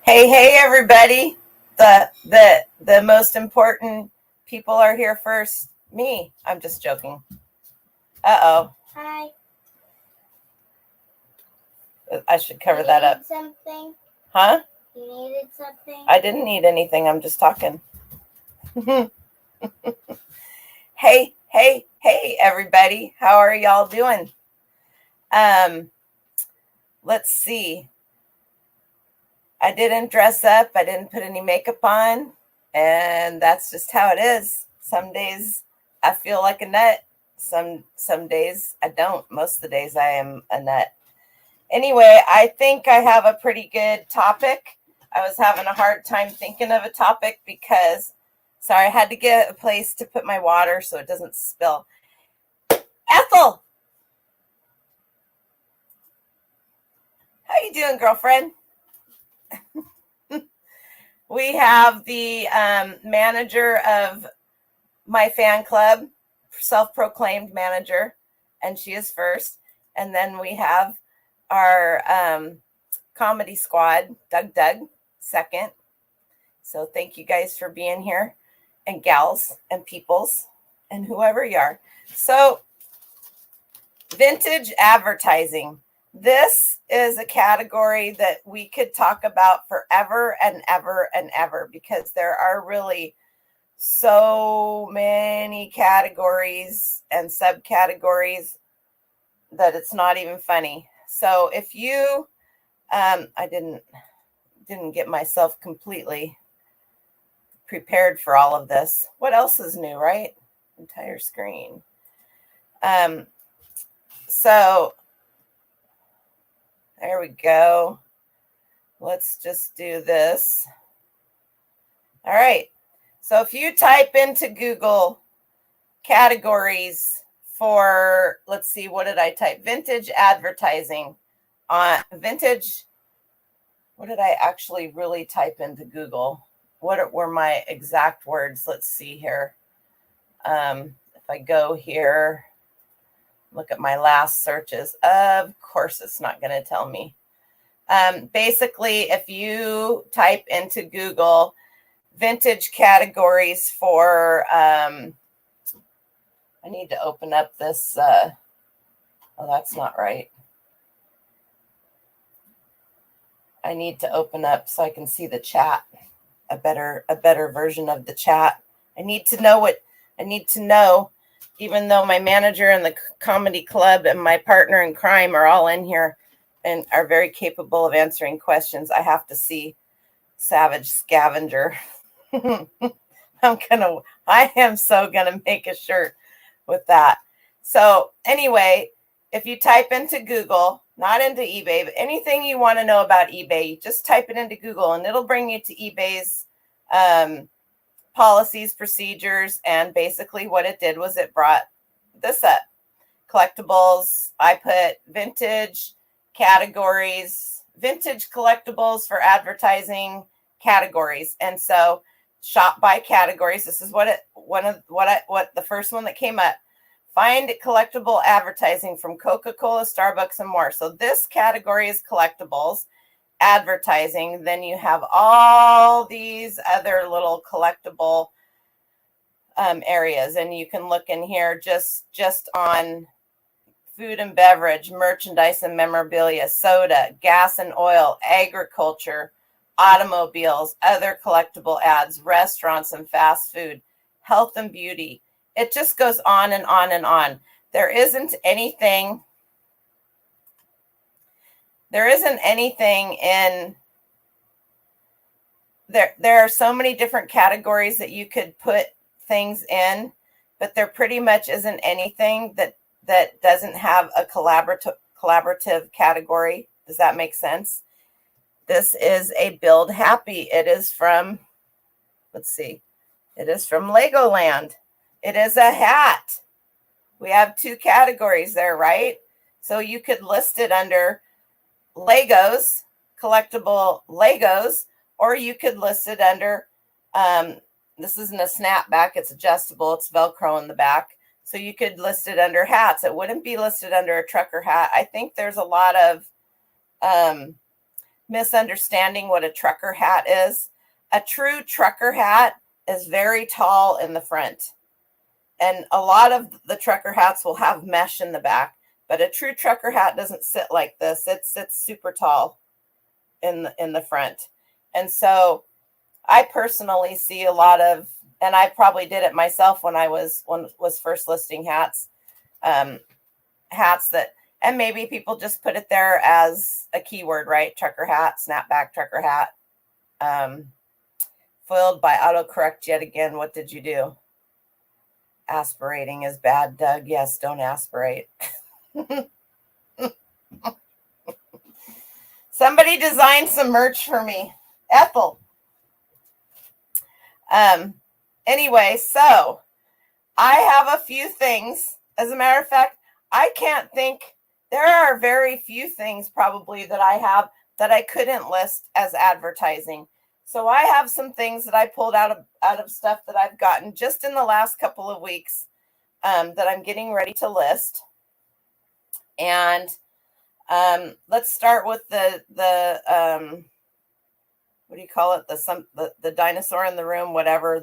Hey, everybody. The most important people are here first. Me. I'm just joking. Uh-oh. Hi. I should cover that up. Something? Huh? You needed something? I didn't need anything. I'm just talking. Hey, everybody. How are y'all doing? Let's see. I didn't dress up. I didn't put any makeup on. And that's just how it is. Some days I feel like a nut. Some days I don't. Most of the days I am a nut. Anyway, I think I have a pretty good topic. I was having a hard time thinking of a topic because, sorry, I had to get a place to put my water so it doesn't spill. Ethel, how you doing, girlfriend? We have the manager of my fan club, self-proclaimed manager, and she is first. And then we have our comedy squad, Doug, second. So thank you guys for being here, and gals and peoples and whoever you are. So vintage advertising. This is a category that we could talk about forever and ever and ever because there are really so many categories and subcategories that it's not even funny. So if you, I didn't get myself completely prepared for all of this. What else is new, right? Entire screen. So there we go. Let's just do this. All right. So if you type into Google categories for, let's see, what did I type? Vintage advertising on vintage. What did I actually really type into Google? What were my exact words? Let's see here. If I go here, look at my last searches. Of course, it's not going to tell me. Basically, if you type into Google vintage categories for, I need to open up this. Oh, that's not right. I need to open up so I can see the chat, a better version of the chat. I need to know, even though my manager and the comedy club and my partner in crime are all in here and are very capable of answering questions, I have to see Savage Scavenger. I am so gonna make a shirt with that. So anyway, if you type into Google, not into eBay, but anything you want to know about eBay, you just type it into Google and it'll bring you to eBay's policies, procedures, and basically what it did was it brought this up. Collectibles, I put vintage categories, vintage collectibles for advertising categories. And so shop by categories. This is what the first one that came up. Find collectible advertising from Coca-Cola, Starbucks, and more. So this category is collectibles advertising. Then you have all these other little collectible areas, and you can look in here just on food and beverage, merchandise and memorabilia, soda, gas and oil, agriculture, automobiles, other collectible ads, restaurants and fast food, health and beauty. It just goes on and on and on. There isn't anything in there. There are so many different categories that you could put things in, but there pretty much isn't anything that doesn't have a collaborative category. Does that make sense? This is a Build Happy. It is from, let's see, it is from Legoland. It is a hat. We have two categories there, right? So you could list it under Legos, collectible Legos, or you could list it under, this isn't a snapback, it's adjustable, it's Velcro in the back. So you could list it under hats. It wouldn't be listed under a trucker hat. I think there's a lot of misunderstanding what a trucker hat is. A true trucker hat is very tall in the front. And a lot of the trucker hats will have mesh in the back, but a true trucker hat doesn't sit like this. It sits super tall in the front. And so I personally see a lot of, and I probably did it myself when I was first listing hats, hats that, and maybe people just put it there as a keyword, right? Trucker hat, snapback trucker hat. Foiled by autocorrect yet again. What did you do? Aspirating is bad, Doug. Yes, don't aspirate. Somebody designed some merch for me. Ethel. Anyway, so I have a few things. As a matter of fact, I can't think. There are very few things probably that I have that I couldn't list as advertising. So I have some things that I pulled out of stuff that I've gotten just in the last couple of weeks that I'm getting ready to list. And let's start with the what do you call it? The dinosaur in the room, whatever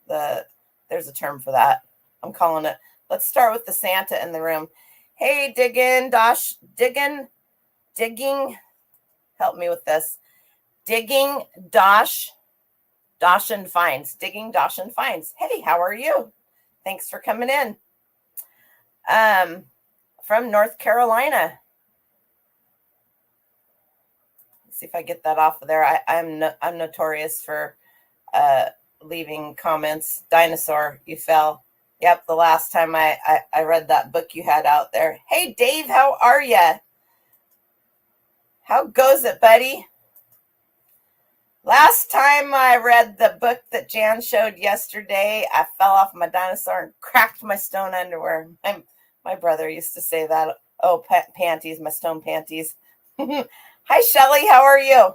there's a term for that. I'm calling it. Let's start with the Santa in the room. Hey, digging. Help me with this. Digging Dosh and Finds. Digging Dosh and Finds. Hey, how are you? Thanks for coming in. From North Carolina. Let's see if I get that off of there. I'm notorious for leaving comments. Dinosaur, you fell. Yep, the last time I read that book you had out there. Hey, Dave, how are you? How goes it, buddy? Last time I read the book that Jan showed yesterday, I fell off my dinosaur and cracked my stone underwear. My brother used to say that. Oh, panties, my stone panties. Hi, Shelly. How are you?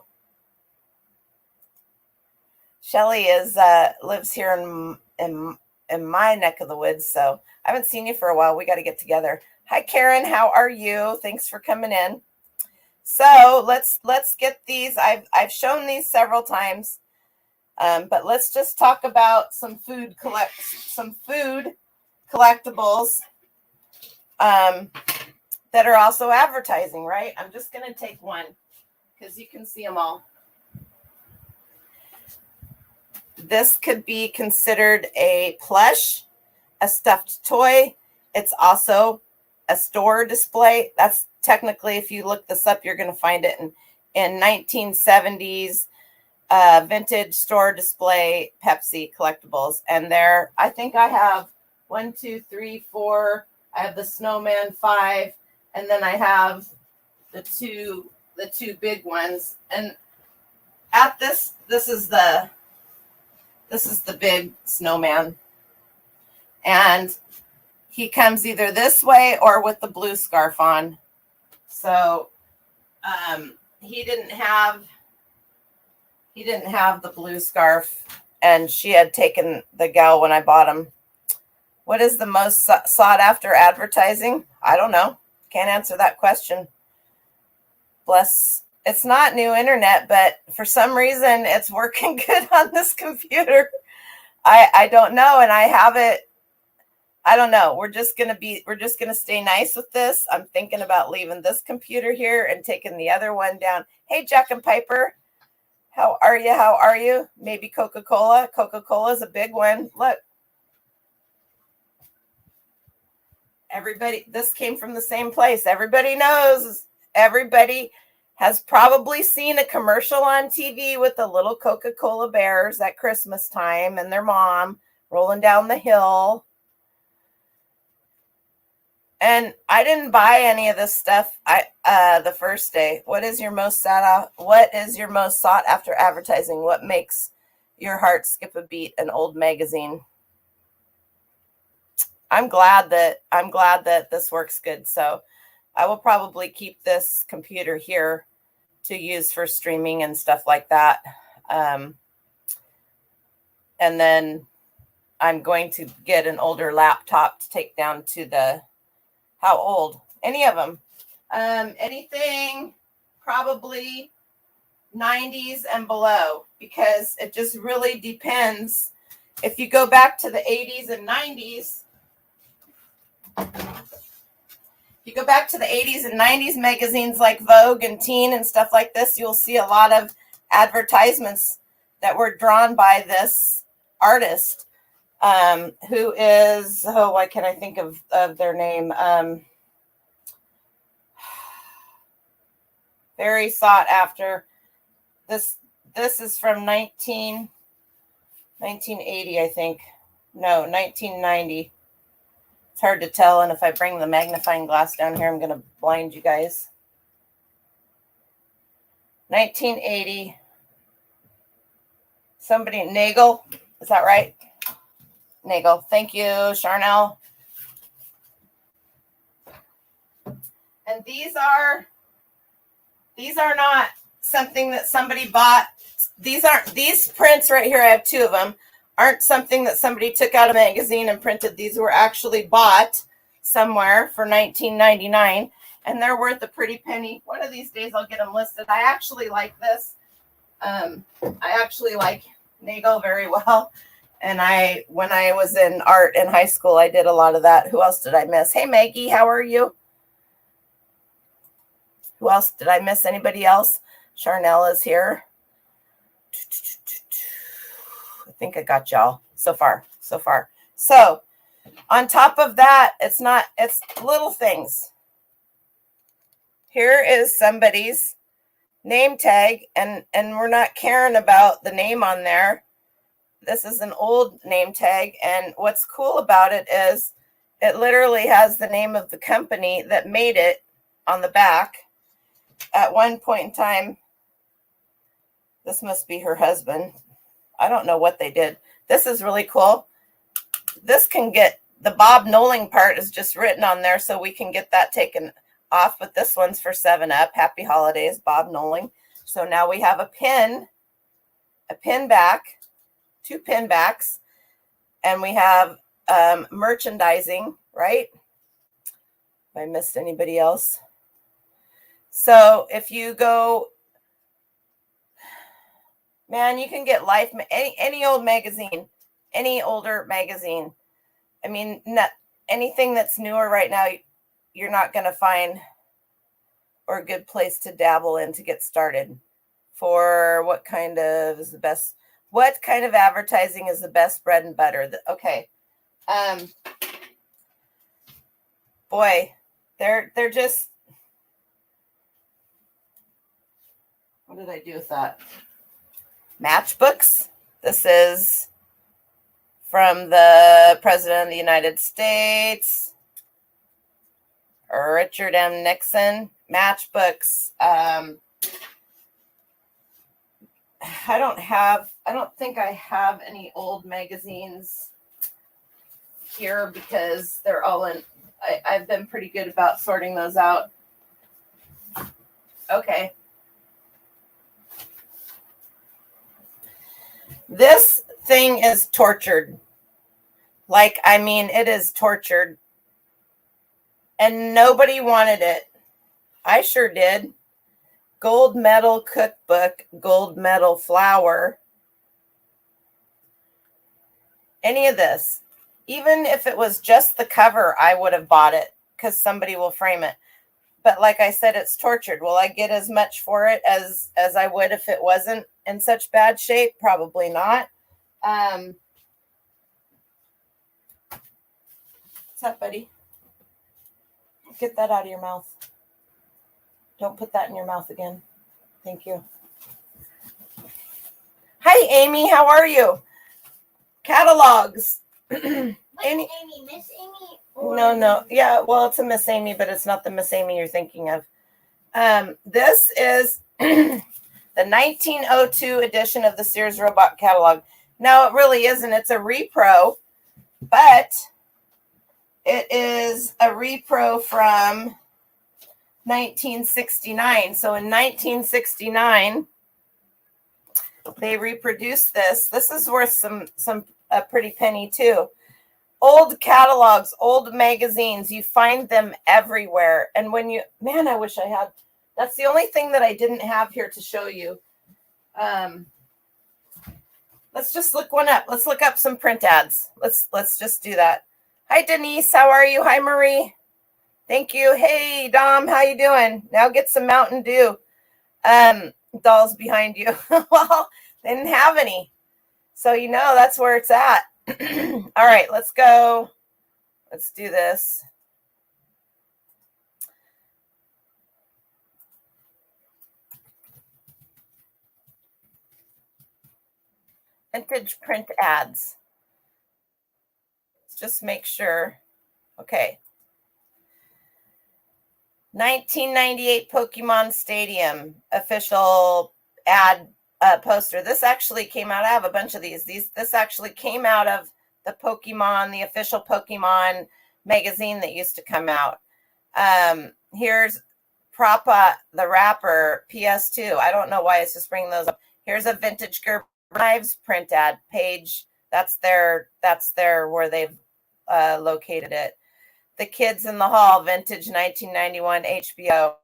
Shelly lives here in my neck of the woods, so I haven't seen you for a while. We got to get together. Hi, Karen. How are you? Thanks for coming in. So let's get these. I've shown these several times, but let's just talk about some food collectibles that are also advertising, right? I'm just going to take one because you can see them all. This could be considered a plush, a stuffed toy. It's also a store display. That's technically, if you look this up, you're going to find it in 1970s vintage store display Pepsi collectibles. And there, I think I have 1, 2, 3, 4. I have the snowman 5, and then I have the two big ones. And at this is the big snowman, and he comes either this way or with the blue scarf on. So he didn't have the blue scarf, and she had taken the gal when I bought him. What is the most sought after advertising? I don't know. Can't answer that question. Bless. It's not new internet, but for some reason it's working good on this computer. I don't know, and I have it. I don't know. We're just gonna stay nice with this. I'm thinking about leaving this computer here and taking the other one down. Hey, Jack and Piper, how are you? How are you? Maybe Coca-Cola. Coca-Cola is a big one. Look, everybody. This came from the same place. Everybody knows. Everybody has probably seen a commercial on TV with the little Coca-Cola bears at Christmas time and their mom rolling down the hill. And I didn't buy any of this stuff the first day. What is your most sought after advertising? What makes your heart skip a beat? An old magazine. I'm glad that this works good. So I will probably keep this computer here to use for streaming and stuff like that. And then I'm going to get an older laptop to take down to the, how old? Any of them. Anything probably 90s and below, because it just really depends. If you go back to the 80s and 90s, you go back to the 80s and 90s magazines like Vogue and Teen and stuff like this, you'll see a lot of advertisements that were drawn by this artist, who is, oh, why can't I think of their name? Very sought after. This is from 1980, I think. No, 1990. It's hard to tell, and if I bring the magnifying glass down here, I'm going to blind you guys. 1980. Somebody, Nagel, is that right? Nagel, thank you, Charnel. And these are not something that somebody bought. These prints right here, I have two of them, aren't something that somebody took out of a magazine and printed. These were actually bought somewhere for $19.99, and they're worth a pretty penny. One of these days I'll get them listed. I actually like this. I actually like Nagel very well. And when I was in art in high school, I did a lot of that. Who else did I miss? Hey, Maggie, how are you? Who else did I miss? Anybody else? Charnel is here. I think I got y'all so far. So on top of that, it's little things. Here is somebody's name tag, and we're not caring about the name on there. This is an old name tag, and what's cool about it is it literally has the name of the company that made it on the back. At one point in time, this must be her husband. I don't know what they did. This is really cool. This can get, the Bob Knowling part is just written on there, so we can get that taken off, but this one's for 7-Up. Happy holidays, Bob Knowling. So now we have a pin back, 2 pin backs, and we have merchandising, right? If I missed anybody else. So if you go, man, you can get Life, any old magazine, any older magazine. I mean, not anything that's newer right now, you're not going to find, or a good place to dabble in to get started. For what kind of advertising is the best bread and butter? Okay. Boy, they're just, what did I do with that? Matchbooks. This is from the President of the United States, Richard M. Nixon. Matchbooks. I don't think I have any old magazines here because they're all in. I've been pretty good about sorting those out. Okay. This thing is tortured. It is tortured. And nobody wanted it. I sure did. Gold medal cookbook, gold medal flower. Any of this. Even if it was just the cover, I would have bought it because somebody will frame it. But like I said, it's tortured. Will I get as much for it as I would if it wasn't in such bad shape? Probably not. What's up, buddy? Get that out of your mouth. Don't put that in your mouth again. Thank you. Hi, Amy. How are you? Catalogs. Amy, Miss Amy? No. Yeah, well, it's a Miss Amy, but it's not the Miss Amy you're thinking of. This is the 1902 edition of the Sears Robot Catalog. Now, it really isn't. It's a repro, but it is a repro from 1969. So in 1969, they reproduced this. This is worth a pretty penny too. Old catalogs, old magazines, you find them everywhere. And I wish I had, that's the only thing that I didn't have here to show you. Let's just look one up. Let's look up some print ads. Let's just do that. Hi, Denise. How are you? Hi, Marie. Thank you. Hey, Dom. How you doing? Now get some Mountain Dew. Dolls behind you. Well, they didn't have any. So, that's where it's at. All right, let's go. Let's do this. Vintage print ads. Let's just make sure. Okay. 1998 Pokemon Stadium official ad poster. This actually came out. I have a bunch of these. This actually came out of the Pokemon, the official Pokemon magazine that used to come out. Here's Propa the Rapper PS2. I don't know why it's just bringing those up. Here's a vintage Gerber Knives print ad page. That's their where they've located it. The Kids in the Hall vintage 1991 HBO.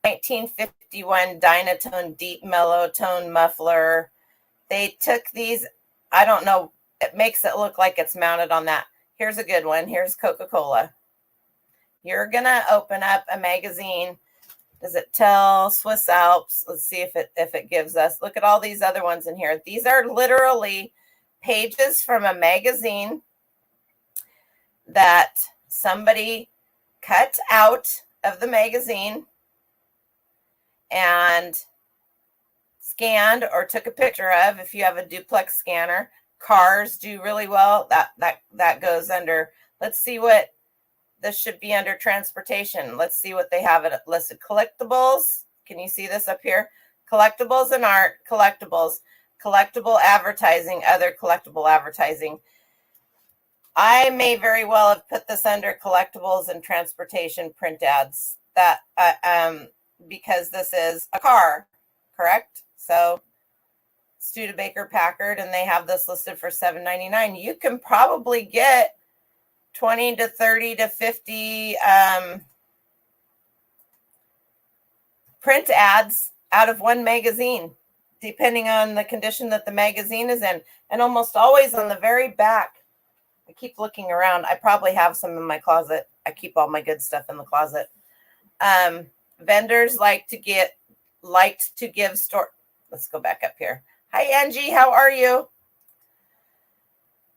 1951 Dynatone deep mellow tone muffler. They took these, I don't know, it makes it look like it's mounted on that. Here's a good one. Here's Coca-Cola. You're gonna open up a magazine. Does it tell Swiss Alps? Let's see if it gives us. Look at all these other ones in here. These are literally pages from a magazine that somebody cut out of the magazine and scanned or took a picture of. If you have a duplex scanner, cars do really well. That goes under. Let's see what this should be under transportation. Let's see what they have it listed. Collectibles. Can you see this up here? Collectibles and art, collectibles, collectible advertising, other collectible advertising. I may very well have put this under collectibles and transportation print ads. That because this is a car, correct? So Studebaker Packard, and they have this listed for $7.99. You can probably get 20 to 30 to 50 print ads out of one magazine, depending on the condition that the magazine is in. And almost always on the very back, I keep looking around. I probably have some in my closet. I keep all my good stuff in the closet. Vendors liked to give store. Let's go back up here. Hi, Angie. How are you?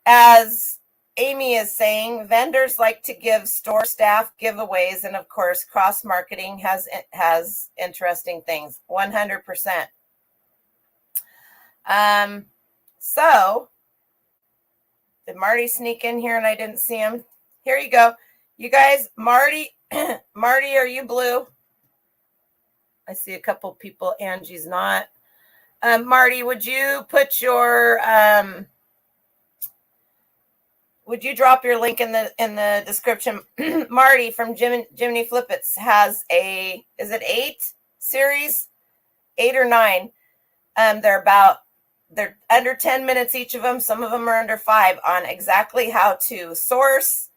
As Amy is saying, vendors like to give store staff giveaways, and of course, cross marketing has interesting things. 100%. So did Marty sneak in here and I didn't see him? Here you go, you guys. Marty, Marty, are you blue? I see a couple people. Angie's not. Marty, would you put your would you drop your link in the description? Marty from Jiminy Flippets has is it 8 series? 8 or 9. They're under 10 minutes each of them. Some of them are under 5 on exactly how to source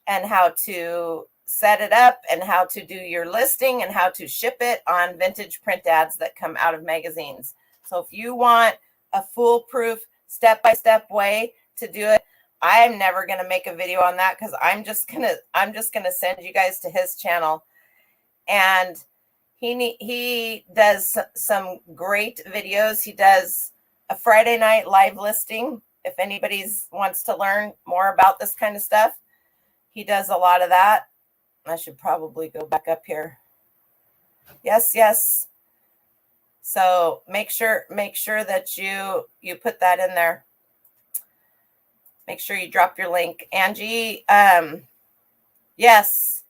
and how to set it up and how to do your listing and how to ship it on vintage print ads that come out of magazines. So if you want a foolproof step-by-step way to do it, I'm never going to make a video on that because I'm just going to send you guys to his channel. And he does some great videos. He does a Friday night live listing. If anybody wants to learn more about this kind of stuff, he does a lot of that. I should probably go back up here. Yes. So make sure that you put that in there. Make sure you drop your link. Angie, yes.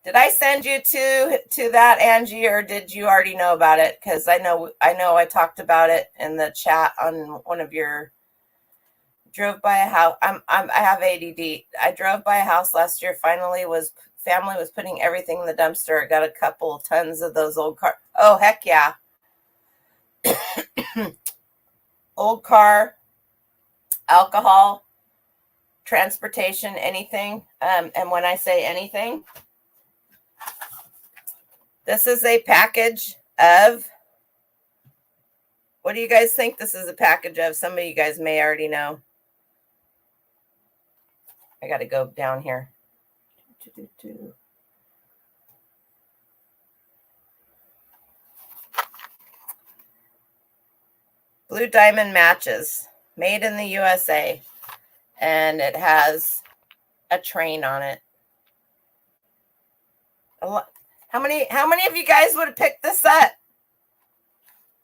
Did I send you to that, Angie, or did you already know about it? Because I know I talked about it in the chat on one of your. Drove by a house. I have ADD. I drove by a house last year. Family was putting everything in the dumpster. I got a couple tons of those old cars. Oh, heck yeah. Old car, alcohol, transportation, anything. And when I say anything, this is a package of What do you guys think this is a package of? Some of you guys may already know. I got to go down here. Blue Diamond Matches, made in the USA. And it has a train on it. How many of you guys would have picked this up?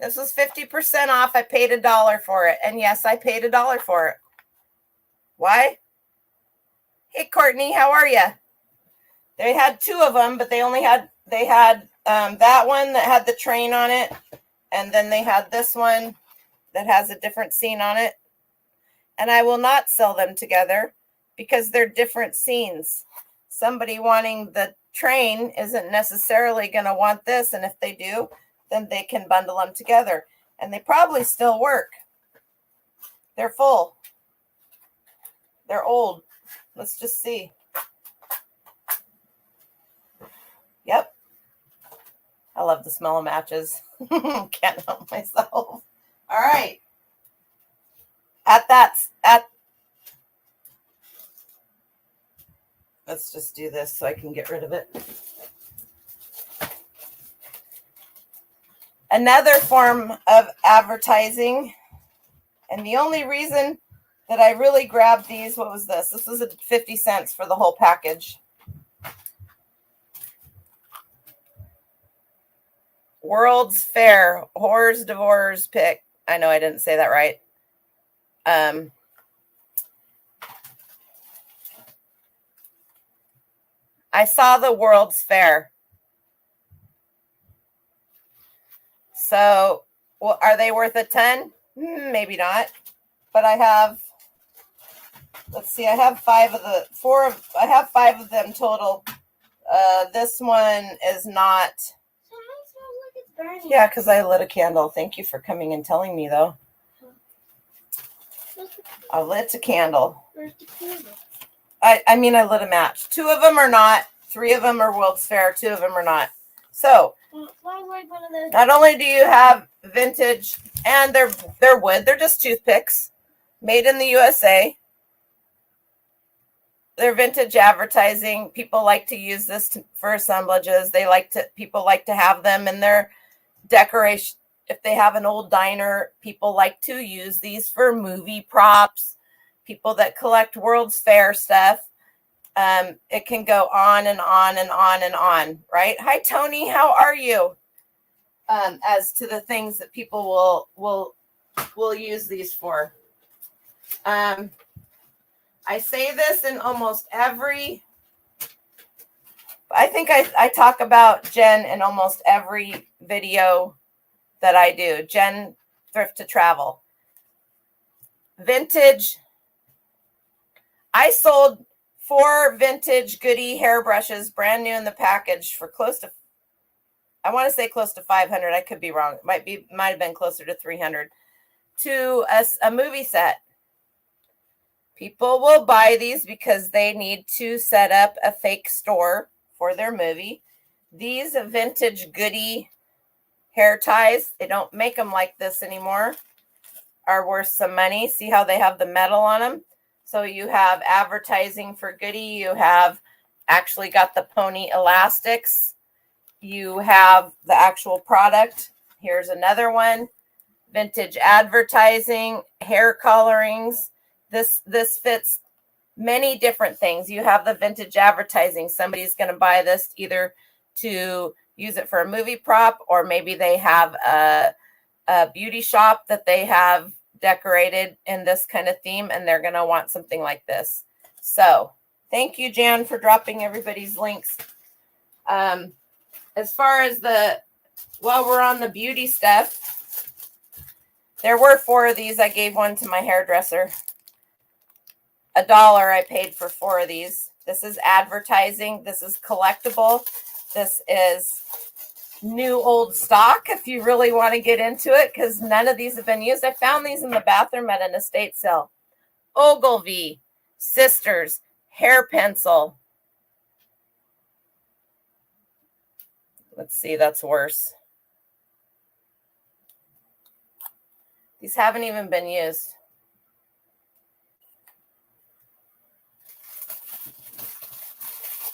This was 50% off. I paid $1 for it. And yes, I paid $1 for it. Why? Hey, Courtney, how are you? They had 2 of them, but they had that one that had the train on it. And then they had this one that has a different scene on it. And I will not sell them together because they're different scenes. Somebody wanting the train isn't necessarily going to want this. And if they do, then they can bundle them together. And they probably still work. They're full. They're old. Let's just see. Yep. I love the smell of matches. Can't help myself. All right. Let's just do this so I can get rid of it. Another form of advertising. And the only reason that I really grabbed these, what was this? This was at 50 cents for the whole package. World's Fair, Horrors Devorers Pick. I know I didn't say that right. I saw the World's Fair. So, well, are they worth a ton? Maybe not. But I have, let's see, I have 5 of them total. This one is not. Yeah, because I lit a candle. Thank you for coming and telling me, though. I lit a candle. Where's the candle? I mean, I lit a match. 2 of them are not. 3 of them are World's Fair. 2 of them are not. So, not only do you have vintage, and they're wood. They're just toothpicks, made in the USA. They're vintage advertising. People like to use this for assemblages. People like to have them in their decoration. If they have an old diner, people like to use these for movie props. People that collect World's Fair stuff. It can go on and on and on and on, right? Hi, Tony. How are you? As to the things that people will use these for. I say this in almost every. I think I talk about Jen in almost every video that I do. Jen Thrift to Travel. Vintage. I sold 4 vintage goodie hairbrushes, brand new in the package, for close to, I want to say close to 500. I could be wrong. It might have been closer to 300 to a movie set. People will buy these because they need to set up a fake store for their movie. These vintage goodie hair ties, they don't make them like this anymore, are worth some money. See how they have the metal on them? So you have advertising for goodie. You have actually got the pony elastics. You have the actual product. Here's another one. Vintage advertising, hair colorings. This fits many different things. You have the vintage advertising. Somebody's going to buy this either to use it for a movie prop, or maybe they have a beauty shop that they have decorated in this kind of theme, and they're going to want something like this. So thank you, Jan, for dropping everybody's links. As far as while we're on the beauty stuff, there were 4 of these. I gave one to my hairdresser. $1 I paid for 4 of these. This is advertising. This is collectible. This is new old stock if you really want to get into it, because none of these have been used. I found these in the bathroom at an estate sale. Ogilvy, Sisters, hair pencil. Let's see, that's worse. These haven't even been used.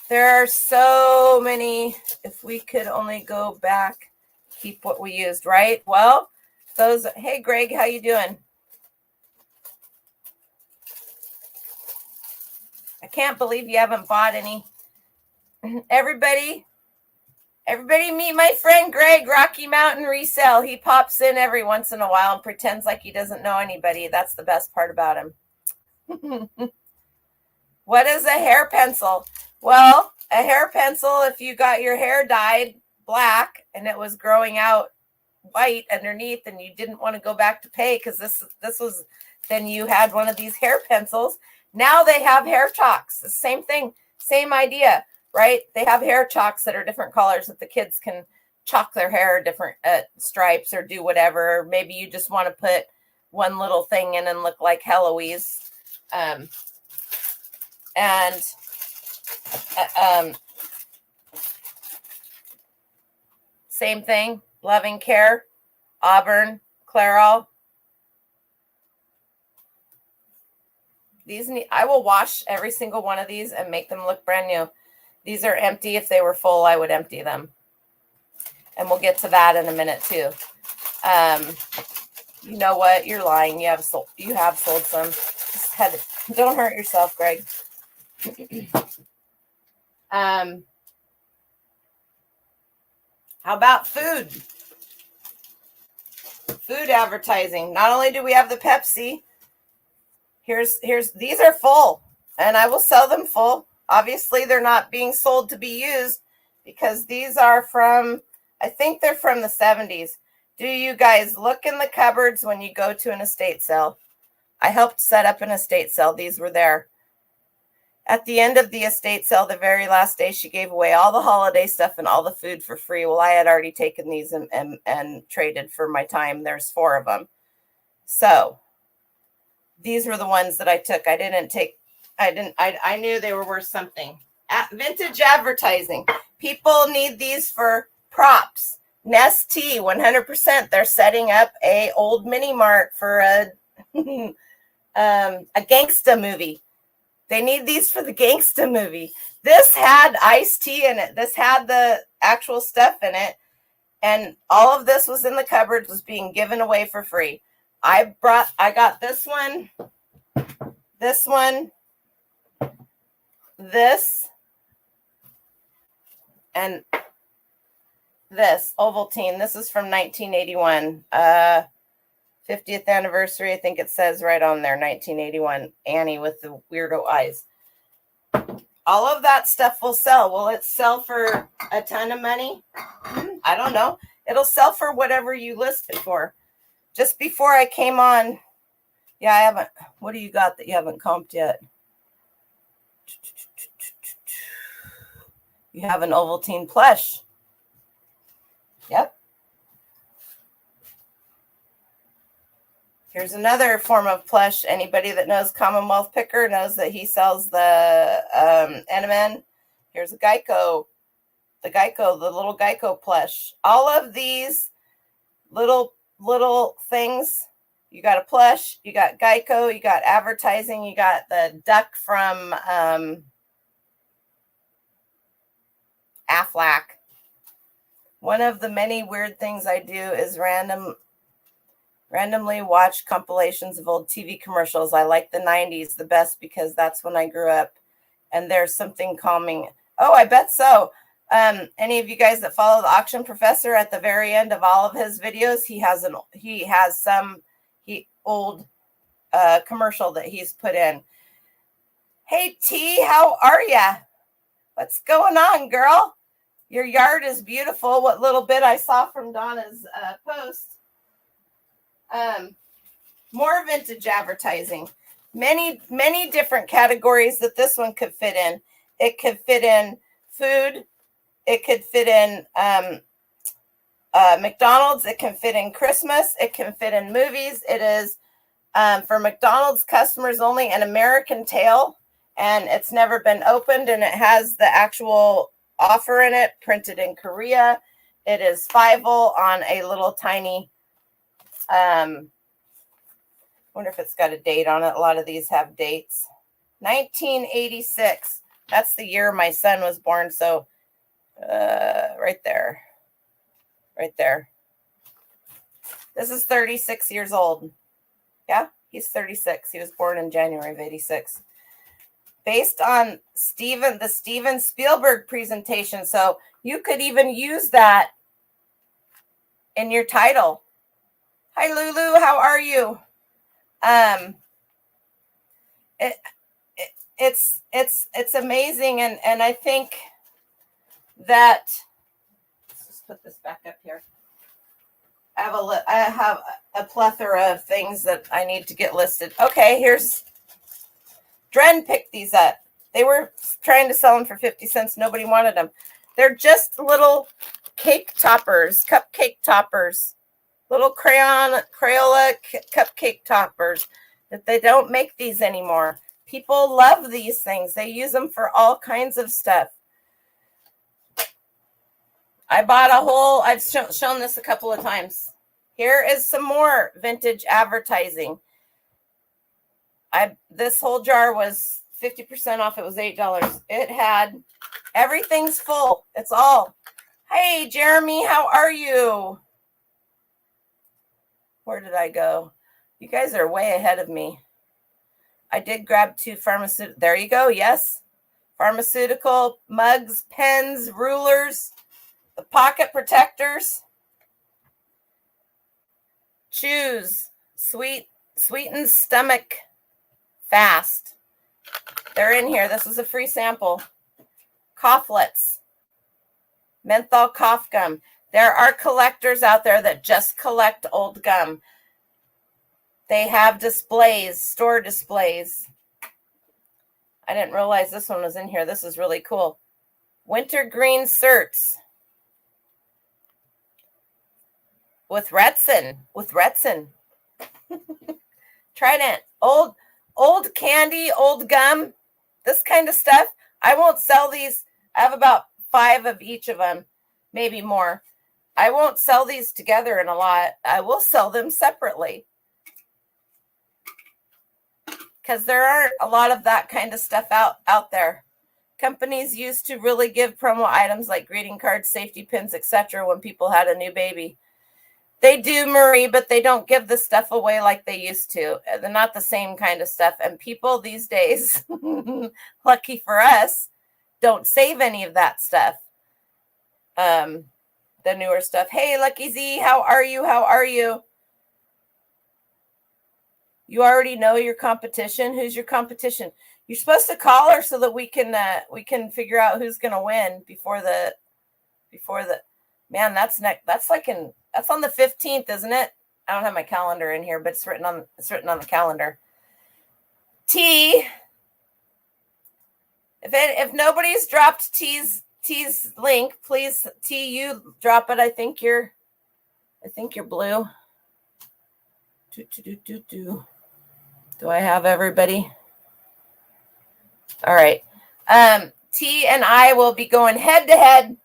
There are so many. If we could only go back, keep what we used, right? Well, those. Hey, Greg, how you doing? I can't believe you haven't bought any. Everybody meet my friend Greg, Rocky Mountain Resale. He pops in every once in a while and pretends like he doesn't know anybody. That's the best part about him. What is a hair pencil? Well, a hair pencil, if you got your hair dyed black and it was growing out white underneath and you didn't want to go back to pay because this was, then you had one of these hair pencils. Now they have hair chalks. The same thing, same idea, right? They have hair chalks that are different colors that the kids can chalk their hair different stripes or do whatever. Maybe you just want to put one little thing in and look like Heloise. Same thing, Loving Care, Auburn, Clairol. I will wash every single one of these and make them look brand new. These are empty. If they were full, I would empty them. And we'll get to that in a minute too. You know what? You're lying. You have sold some. Don't hurt yourself, Greg. How about food? Food advertising. Not only do we have the Pepsi, these are full, and I will sell them full. Obviously, they're not being sold to be used because these are from, I think they're from the 70s. Do you guys look in the cupboards when you go to an estate sale? I helped set up an estate sale. These were there. At the end of the estate sale, the very last day, she gave away all the holiday stuff and all the food for free. Well, I had already taken these and traded for my time. There's 4 of them. So these were the ones that I took. I knew they were worth something. Vintage advertising. People need these for props. Nest Tea, 100%. They're setting up a old mini mart for a gangsta movie. They need these for the gangsta movie. This had iced tea in it. This had the actual stuff in it. And all of this was in the cupboards, was being given away for free. I got this one, this, and this Ovaltine. This is from 1981. 50th anniversary. I think it says right on there, 1981. Annie with the weirdo eyes. All of that stuff will sell. Will it sell for a ton of money? I don't know. It'll sell for whatever you list it for. Just before I came on, yeah, I haven't. What do you got that you haven't comped yet? You have an Ovaltine Plush. Yep. Here's another form of plush. Anybody that knows Commonwealth Picker knows that he sells the NMN. Here's a Geico. The little Geico plush. All of these little things. You got a plush, you got Geico, you got advertising, you got the duck from Aflac. One of the many weird things I do is randomly watch compilations of old TV commercials. I like the 90s the best because that's when I grew up, and there's something calming. Oh, I bet so. Any of you guys that follow the Auction Professor, at the very end of all of his videos, he has some old commercial that he's put in. Hey T, how are ya? What's going on, girl? Your yard is beautiful. What little bit I saw from Donna's post. More vintage advertising. Many different categories that this one could fit in. It could fit in food. It could fit in McDonald's. It can fit in Christmas. It can fit in movies. It is for McDonald's customers only, an American Tail, and it's never been opened, and it has the actual offer in it, printed in Korea. It is $5 on a little tiny Wonder if it's got a date on it. A lot of these have dates. 1986. That's the year my son was born. So right there. Right there. This is 36 years old. Yeah, he's 36. He was born in January of 86. Based on the Steven Spielberg presentation. So you could even use that in your title. Hi, Lulu. How are you? It's amazing, and I think that let's just put this back up here. I have a plethora of things that I need to get listed. Okay, here's Dren picked these up. They were trying to sell them for 50 cents. Nobody wanted them. They're just little cake toppers, cupcake toppers, little Crayola cupcake toppers. That they don't make these anymore. People love these things. They use them for all kinds of stuff. I bought a whole, I've shown this a couple of times. Here is some more vintage advertising. This whole jar was 50% off. It was $8. It had, everything's full. It's all. Hey, Jeremy, how are you? Where did I go? You guys are way ahead of me. I did grab 2 pharmaceutical. There you go. Yes. Pharmaceutical mugs, pens, rulers, the pocket protectors. Chews. Sweetens stomach fast. They're in here. This is a free sample. Coughlets. Menthol cough gum. There are collectors out there that just collect old gum. They have displays, store displays. I didn't realize this one was in here. This is really cool. Wintergreen certs. With Retsin. Trident. Old candy, old gum. This kind of stuff. I won't sell these. I have about 5 of each of them. Maybe more. I won't sell these together in a lot. I will sell them separately. Because there aren't a lot of that kind of stuff out there. Companies used to really give promo items like greeting cards, safety pins, etc. when people had a new baby. They do, Marie, but they don't give the stuff away like they used to. They're not the same kind of stuff. And people these days, lucky for us, don't save any of that stuff. The newer stuff. Hey, Lucky Z, how are you? How are you? You already know your competition. Who's your competition? You're supposed to call her so that we can figure out who's going to win before the man. That's on the 15th, isn't it? I don't have my calendar in here, but it's written on the calendar. T. If nobody's dropped T's link, please T, you drop it. I think you're blue. Do I have everybody? All right. T and I will be going head to head.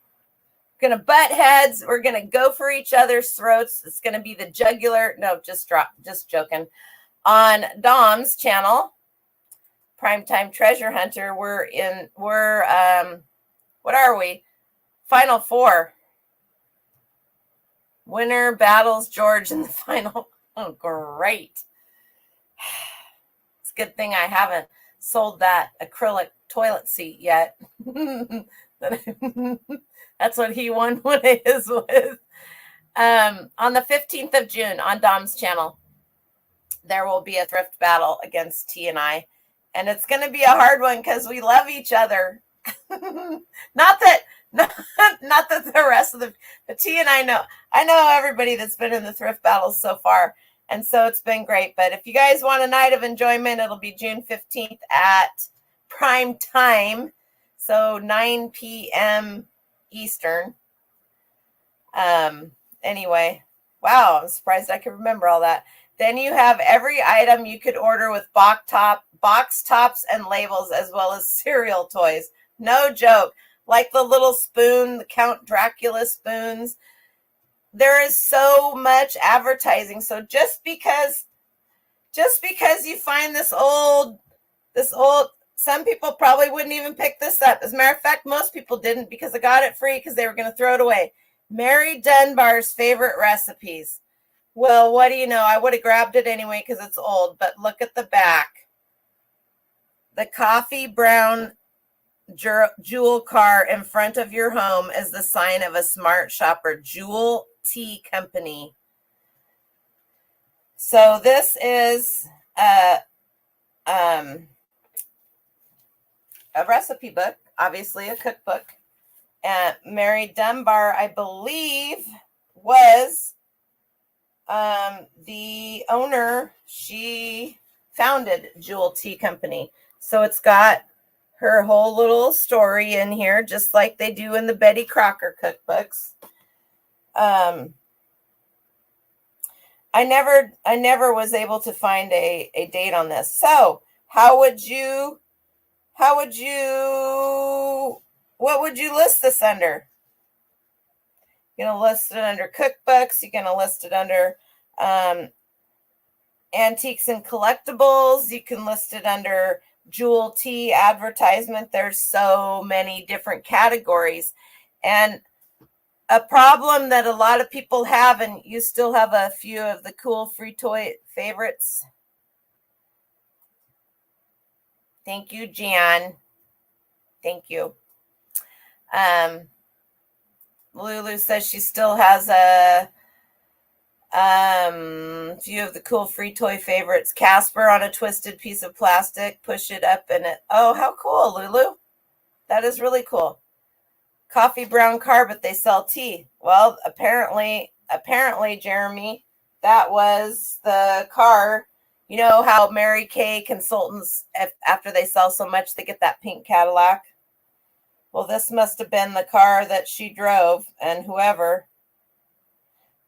Gonna butt heads. We're gonna go for each other's throats. It's gonna be the jugular. No, just joking. On Dom's channel, Primetime Treasure Hunter. We're what are we? Final 4. Winner battles George in the final. Oh, great. It's a good thing I haven't sold that acrylic toilet seat yet. That's what he won one of his with. On the 15th of June on Dom's channel, there will be a thrift battle against T and I. And it's going to be a hard one because we love each other. Not that the rest of the T and I know everybody that's been in the thrift battles so far. And so it's been great. But if you guys want a night of enjoyment, it'll be June 15th at prime time. So 9 p.m. Eastern. Anyway, wow, I'm surprised I could remember all that. Then you have every item you could order with box tops and labels, as well as cereal toys. No joke. Like the little spoon, the Count Dracula spoons. There is so much advertising. So just because just because you find this old, some people probably wouldn't even pick this up. As a matter of fact, most people didn't, because I got it free because they were going to throw it away. Mary Dunbar's favorite recipes. Well, what do you know? I would have grabbed it anyway because it's old, but look at the back. The coffee brown jewel car in front of your home is the sign of a smart shopper. Jewel Tea Company. So this is a recipe book, obviously a cookbook. And Mary Dunbar, I believe, was the owner. She founded Jewel Tea Company. So it's got her whole little story in here, just like they do in the Betty Crocker cookbooks. I never was able to find a date on this. So what would you list this under? You're going to list it under cookbooks. You're going to list it under antiques and collectibles. You can list it under jewel tea advertisement. There's so many different categories. And a problem that a lot of people have, and you still have a few of the cool free toy favorites. Thank you, Jan. Thank you. Lulu says she still has a few of the cool free toy favorites. Casper on a twisted piece of plastic. Push it up and it. Oh, how cool, Lulu. That is really cool. Coffee brown car, but they sell tea. Well, apparently, Jeremy, that was the car. You know how Mary Kay consultants, after they sell so much, they get that pink Cadillac. Well, this must have been the car that she drove, and whoever.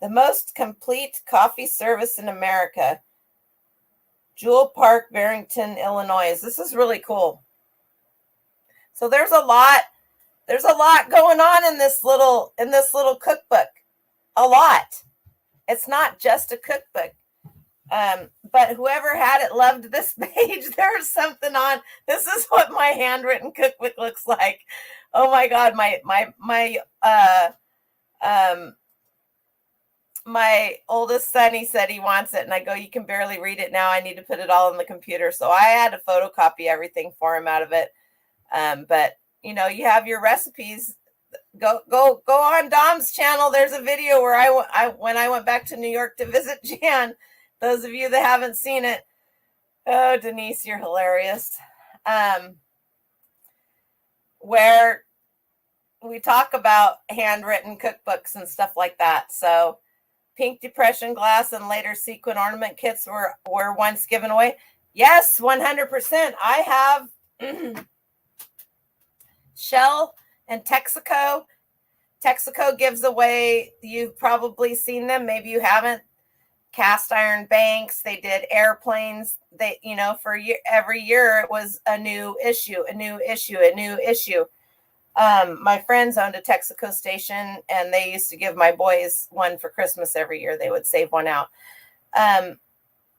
The most complete coffee service in America. Jewel Park, Barrington, Illinois. This is really cool. So there's a lot going on in this little cookbook. A lot. It's not just a cookbook. But whoever had it loved this page. There's something on. This is what my handwritten cookbook looks like. Oh my God, my oldest son, he said he wants it, and I go, you can barely read it now. I need to put it all on the computer. So I had to photocopy everything for him out of it. But you know, you have your recipes. Go on Dom's channel. There's a video where when I went back to New York to visit Jan. Those of you that haven't seen it, oh, Denise, you're hilarious. Where we talk about handwritten cookbooks and stuff like that. So pink depression glass and later sequin ornament kits were once given away. Yes, 100%. I have Shell and Texaco. Texaco gives away, you've probably seen them, maybe you haven't, cast iron banks. They did airplanes. They, you know, for every year it was a new issue. My friends owned a Texaco station, and they used to give my boys one for Christmas every year. They would save one out.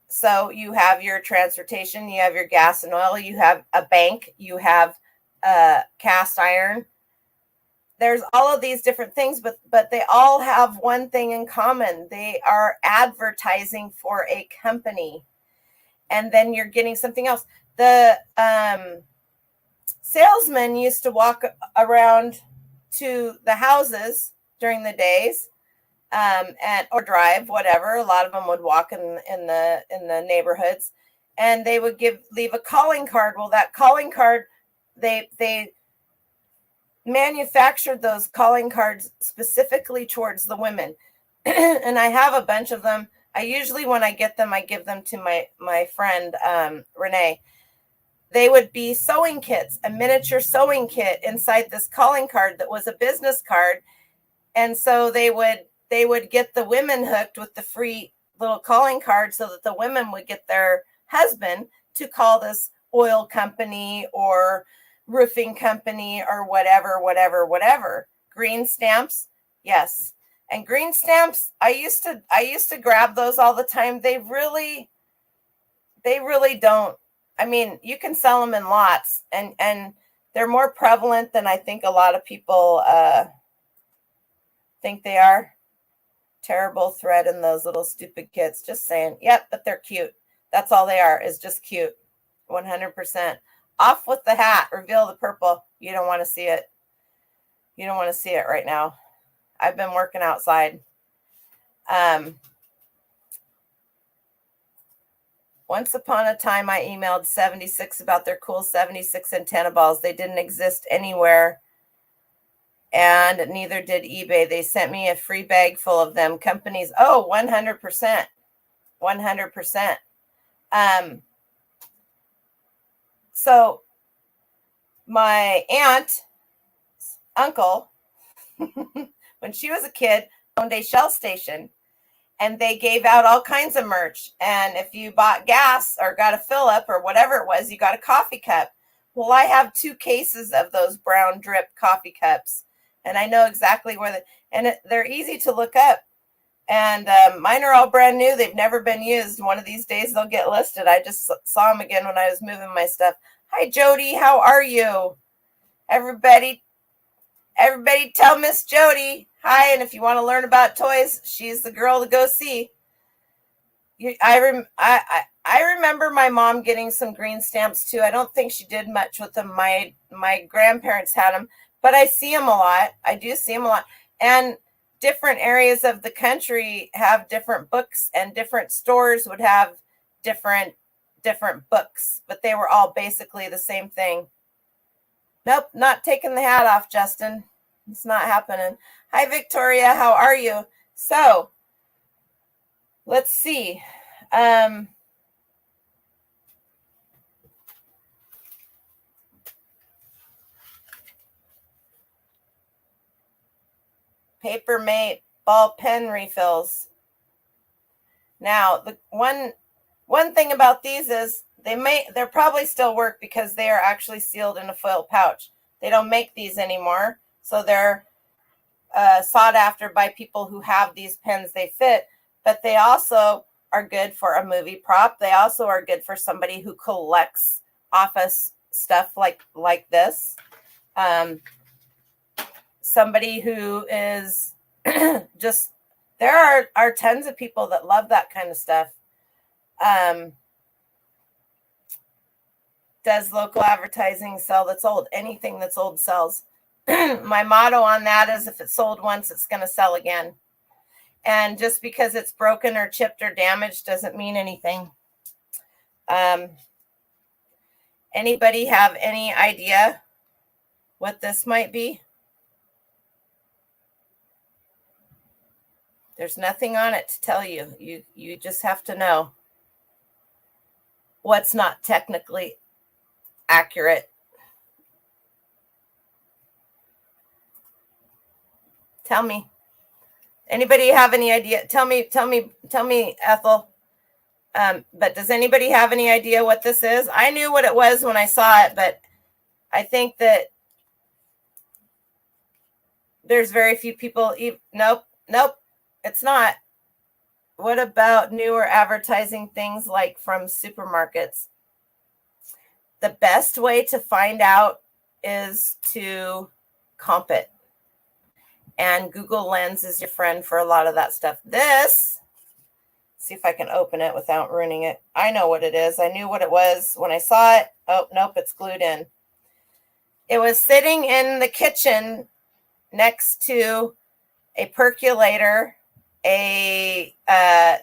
So you have your transportation, you have your gas and oil, you have a bank, you have cast iron. There's all of these different things, but they all have one thing in common. They are advertising for a company, and then you're getting something else. The salesman used to walk around to the houses during the days, or drive, whatever. A lot of them would walk in the neighborhoods, and they would leave a calling card. Well, that calling card, they manufactured those calling cards specifically towards the women. And I have a bunch of them. I usually, when I get them, I give them to my friend, Renee. They would be sewing kits, a miniature sewing kit inside this calling card that was a business card. And so they would get the women hooked with the free little calling card so that the women would get their husband to call this oil company or roofing company or whatever. Green stamps. Yes. And green stamps, I used to grab those all the time. They really, they really don't. I mean, you can sell them in lots, and they're more prevalent than I think a lot of people think they are. Terrible thread in those little stupid kits. Just saying. Yep, but they're cute. That's all they are, is just cute. 100%. Off with the hat. Reveal the purple. You don't want to see it. You don't want to see it right now. I've been working outside. Once upon a time, I emailed 76 about their cool 76 antenna balls. They didn't exist anywhere, and neither did eBay. They sent me a free bag full of them. Companies, 100%. 100%. So my uncle, when she was a kid, owned a Shell station, and they gave out all kinds of merch. And if you bought gas or got a fill up or whatever it was, you got a coffee cup. Well, I have 2 cases of those brown drip coffee cups, and I know exactly where they're easy to look up. And mine are all brand new. They've never been used. One of these days they'll get listed. I just saw them again when I was moving my stuff. Hi, Jody. How are you? Everybody tell Miss Jody hi. And if you want to learn about toys, she's the girl to go see. I remember my mom getting some green stamps too. I don't think she did much with them. My grandparents had them, but I see them a lot. I do see them a lot. And different areas of the country have different books, and different stores would have different books, but they were all basically the same thing. Nope, not taking the hat off, Justin. It's not happening. Hi, Victoria. How are you? So let's see. Paper mate ball pen refills. Now, the one thing about these is they're probably still work because they are actually sealed in a foil pouch. They don't make these anymore, so they're sought after by people who have these pens. They fit, but they also are good for a movie prop. They also are good for somebody who collects office stuff like this. Somebody who is just, there are tons of people that love that kind of stuff. Does local advertising sell that's old? Anything that's old sells. My motto on that is, if it's sold once, it's going to sell again. And just because it's broken or chipped or damaged doesn't mean anything. Anybody have any idea what this might be? There's nothing on it to tell you. You just have to know what's not technically accurate. Tell me. Anybody have any idea? Tell me, Ethel. But does anybody have any idea what this is? I knew what it was when I saw it, but I think that there's very few people. Nope, it's not. What about newer advertising things like from supermarkets? The best way to find out is to comp it. And Google Lens is your friend for a lot of that stuff. This, see if I can open it without ruining it. I know what it is. I knew what it was when I saw it. Oh, nope, it's glued in. It was sitting in the kitchen next to a percolator, a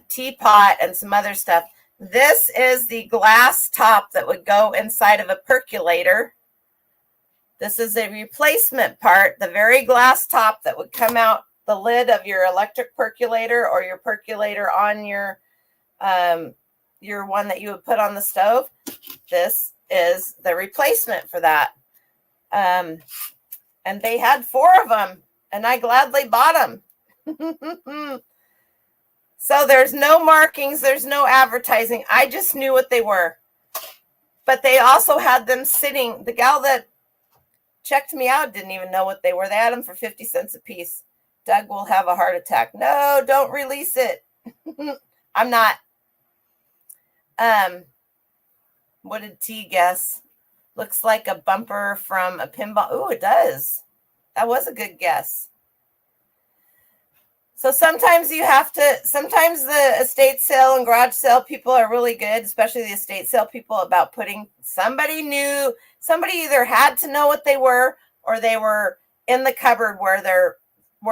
teapot, and some other stuff. This is the glass top that would go inside of a percolator. This is a replacement part, the very glass top that would come out the lid of your electric percolator, or your percolator on your one that you would put on the stove. This is the replacement for that. And they had 4 of them, and I gladly bought them. So there's no markings, there's no advertising. I just knew what they were. But they also had them sitting. The gal that checked me out didn't even know what they were. They had them for 50 cents a piece. Doug will have a heart attack. No, don't release it. I'm not. What did T guess? Looks like a bumper from a pinball. Oh, it does. That was a good guess. So sometimes sometimes the estate sale and garage sale people are really good, especially the estate sale people, about putting somebody either had to know what they were, or they were in the cupboard where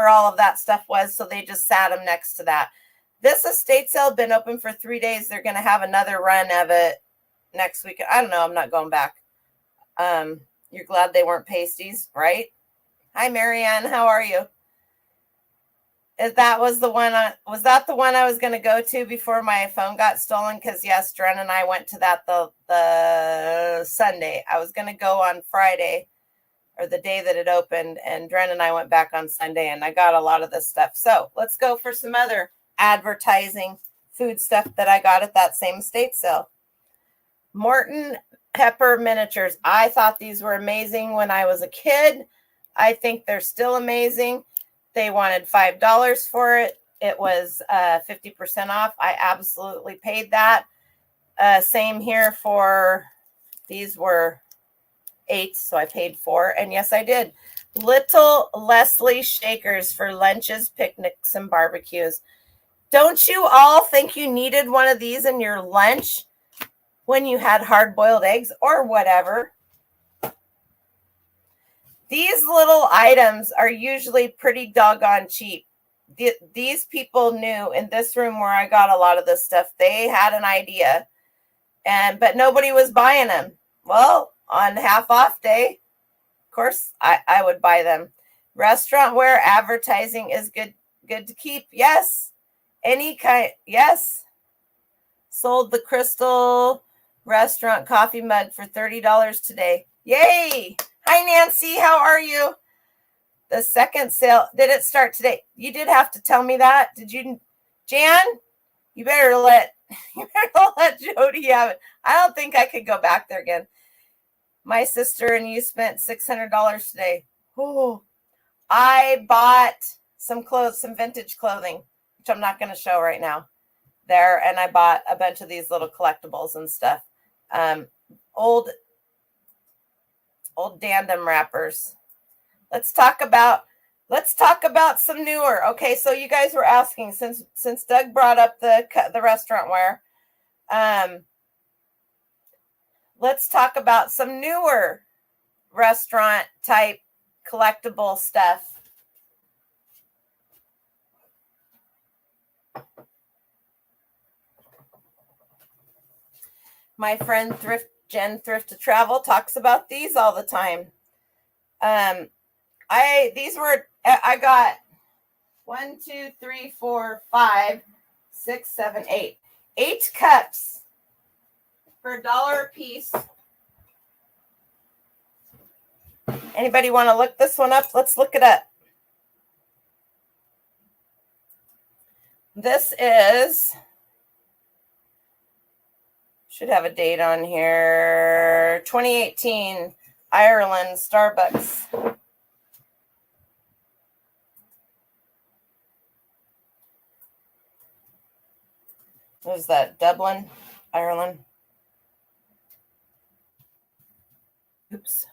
all of that stuff was. So they just sat them next to that. This estate sale had been open for 3 days. They're going to have another run of it next week. I don't know. I'm not going back. You're glad they weren't pasties, right? Hi, Marianne. How are you? That was the one. Was that the one I was going to go to before my phone got stolen? Because yes, Dren and I went to that the Sunday. I was going to go on Friday, or the day that it opened, and Dren and I went back on Sunday, and I got a lot of this stuff. So let's go for some other advertising food stuff that I got at that same estate sale. Morton pepper miniatures. I thought these were amazing when I was a kid. I think they're still amazing. They wanted $5 for it. It was 50% off. I absolutely paid that. Same here for, these were $8, so I paid $4. And yes, I did. Little Leslie shakers for lunches, picnics, and barbecues. Don't you all think you needed one of these in your lunch when you had hard-boiled eggs or whatever? These little items are usually pretty doggone cheap. These people knew in this room where I got a lot of this stuff. They had an idea, but nobody was buying them. Well, on half off day, of course, I would buy them. Restaurant ware advertising is good to keep. Yes. Any kind. Yes. Sold the Crystal restaurant coffee mug for $30 today. Yay. Hi, Nancy. How are you? The second sale, did it start today? You did have to tell me that. Did you, Jan? You better let Jody have it. I don't think I could go back there again. My sister and you spent $600 today. Oh, I bought some clothes, some vintage clothing, which I'm not going to show right now there. And I bought a bunch of these little collectibles and stuff. Old dandum wrappers. Let's talk about some newer. Okay, so you guys were asking, since Doug brought up the restaurant ware, let's talk about some newer restaurant type collectible stuff. My friend Jen Thrift to Travel talks about these all the time. I got 1, 2, 3, 4, 5, 6, 7, 8. 8 cups for $1 a piece. Anybody want to look this one up? Let's look it up. This is, should have a date on here, 2018 Ireland Starbucks. What is that? Dublin, Ireland. Oops.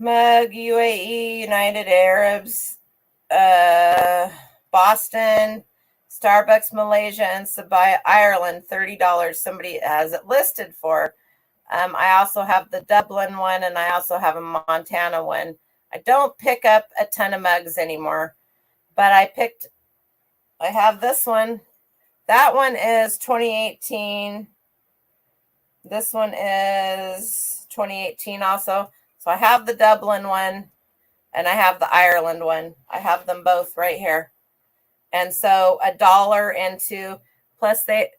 Mug, UAE, United Arabs, Boston, Starbucks, Malaysia, and Sabaya, Ireland, $30. Somebody has it listed for. I also have the Dublin one, and I also have a Montana one. I don't pick up a ton of mugs anymore, but I have this one. That one is 2018. This one is 2018 also. So I have the Dublin one and I have the Ireland one. I have them both right here. And so $1 into, plus they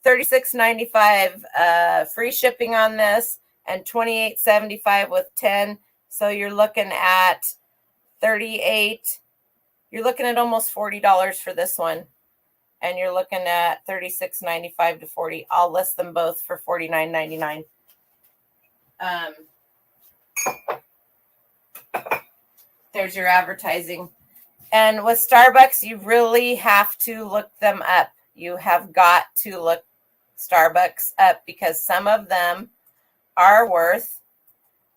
$36.95 free shipping on this, and $28.75 with 10. So you're looking at $38. You're looking at almost $40 for this one. and you're looking at $36.95 to $40. I'll list them both for $49.99. There's your advertising. And with Starbucks, you really have to look them up. You have got to look Starbucks up because some of them are worth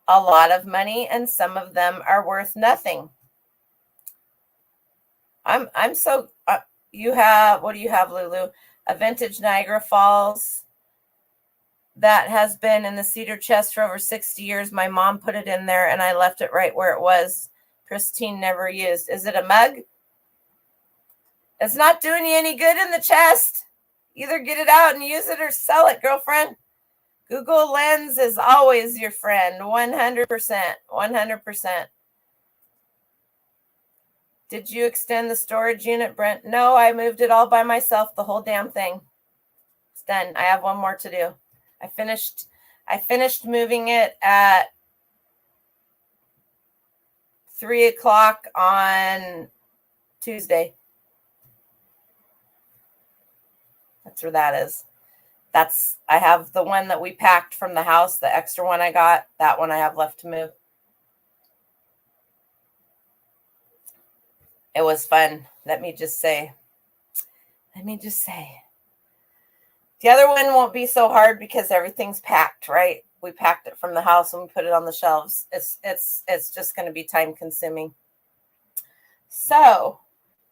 a lot of money and some of them are worth nothing. I'm so you have, what do you have, Lulu? A vintage Niagara Falls that has been in the cedar chest for over 60 years. My mom put it in there and I left it right where it was. Pristine, never used. Is it a mug? It's not doing you any good in the chest. Either get it out and use it or sell it, girlfriend. Google Lens is always your friend. 100%. 100%. Did you extend the storage unit, Brent? No, I moved it all by myself, the whole damn thing. It's done. I have one more to do. I finished moving it at 3 o'clock on Tuesday. That's where that is. I have the one that we packed from the house, the extra one I got. That one I have left to move. It was fun. Let me just say. The other one won't be so hard because everything's packed, right? We packed it from the house and we put it on the shelves. It's just going to be time consuming. So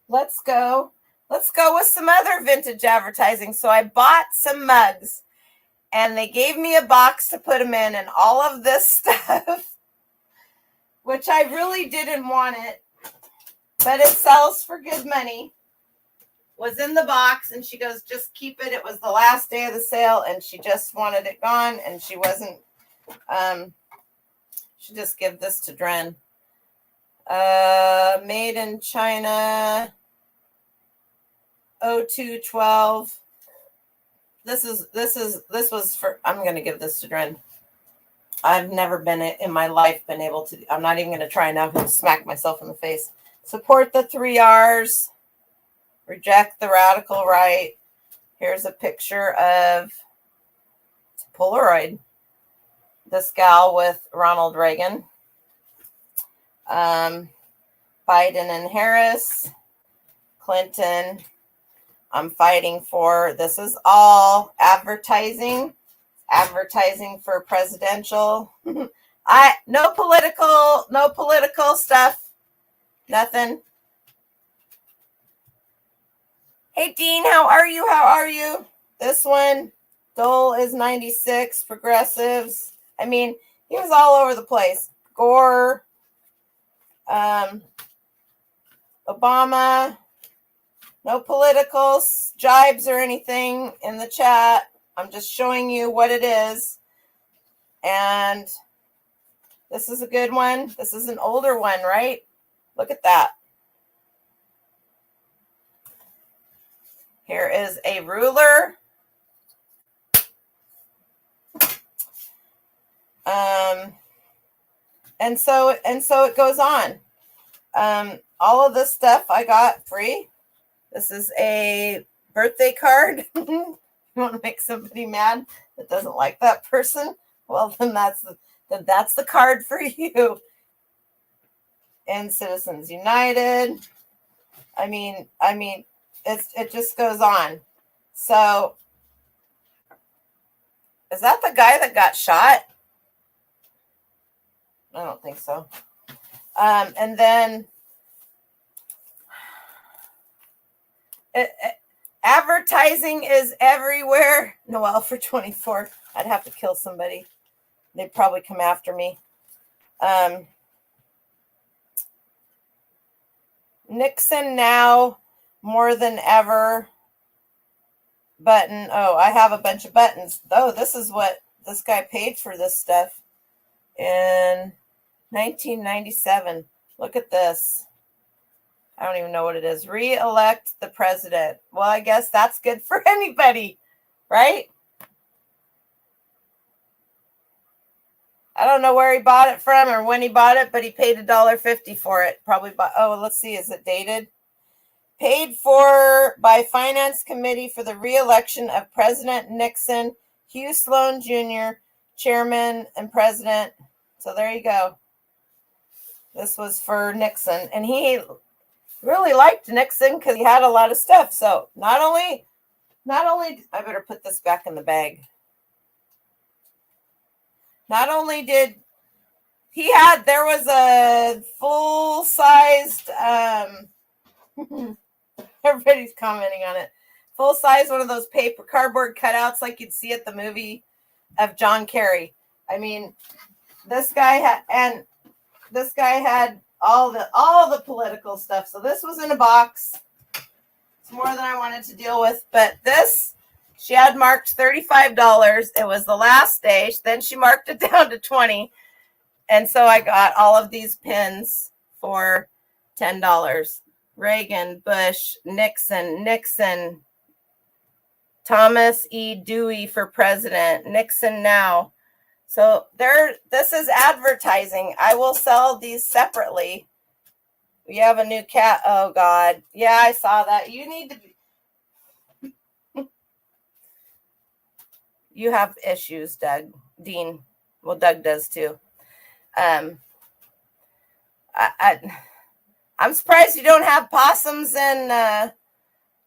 let's go with some other vintage advertising. So I bought some mugs and they gave me a box to put them in and all of this stuff, which I really didn't want it, but it sells for good money, was in the box. And she goes, just keep it. It was the last day of the sale and she just wanted it gone. And she wasn't, she just give this to Dren. Made in China, 0212. This was for, I'm going to give this to Dren. I've never been in my life been able to, I'm not even going to try now. I'm going to smack myself in the face. Support the 3 R's. Reject the radical right. Here's a picture of, it's a Polaroid. This gal with Ronald Reagan. Biden and Harris. Clinton. I'm fighting for, this is all advertising for presidential. No political stuff. Nothing. Hey, Dean, how are you? This one, Dole is 96, progressives. I mean, he was all over the place. Gore, Obama, no political jibes or anything in the chat. I'm just showing you what it is. And this is a good one. This is an older one, right? Look at that. Here is a ruler. And so it goes on. All of this stuff I got free. This is a birthday card. You want to make somebody mad that doesn't like that person? Well, then that's the card for you. And Citizens United. I mean, it just goes on. So, is that the guy that got shot? I don't think so. And then advertising is everywhere. Noel for 24. I'd have to kill somebody. They'd probably come after me. Nixon now more than ever. Button. Oh, I have a bunch of buttons. Oh, this is what this guy paid for this stuff in 1997. Look at this. I don't even know what it is. Re-elect the president. Well, I guess that's good for anybody, right? I don't know where he bought it from or when he bought it, but he paid $1.50 for it. Probably bought, oh, let's see, is it dated? Paid for support by Finance Committee for the re-election of President Nixon, Hugh Sloan Jr., Chairman and President. So there you go. This was for Nixon. And he really liked Nixon because he had a lot of stuff. So not only, I better put this back in the bag. Not only did there was a full-sized, everybody's commenting on it, full-size one of those paper cardboard cutouts like you'd see at the movie of John Kerry. I mean, this guy had all the political stuff. So this was in a box. It's more than I wanted to deal with, but this, she had marked $35. It was the last day. Then she marked it down to $20. And so I got all of these pins for $10. Reagan, Bush, Nixon, Thomas E. Dewey for president, Nixon now. So this is advertising. I will sell these separately. We have a new cat. Oh God. Yeah, I saw that. You need to be. You have issues, Dean. Well, Doug does too. I'm surprised you don't have possums and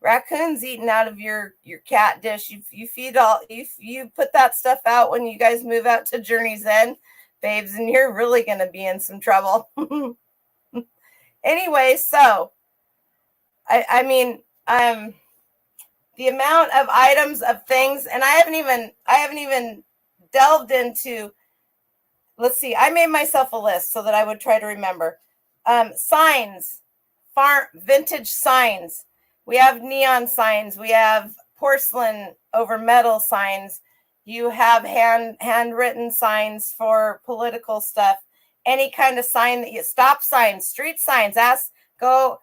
raccoons eating out of your cat dish. You put that stuff out when you guys move out to Journey's End, babes, and you're really going to be in some trouble. Anyway, so I mean, the amount of items of things, and I haven't even delved into. Let's see. I made myself a list so that I would try to remember. Signs, vintage signs. We have neon signs. We have porcelain over metal signs. You have handwritten signs for political stuff. Any kind of sign that stop signs, street signs. Dom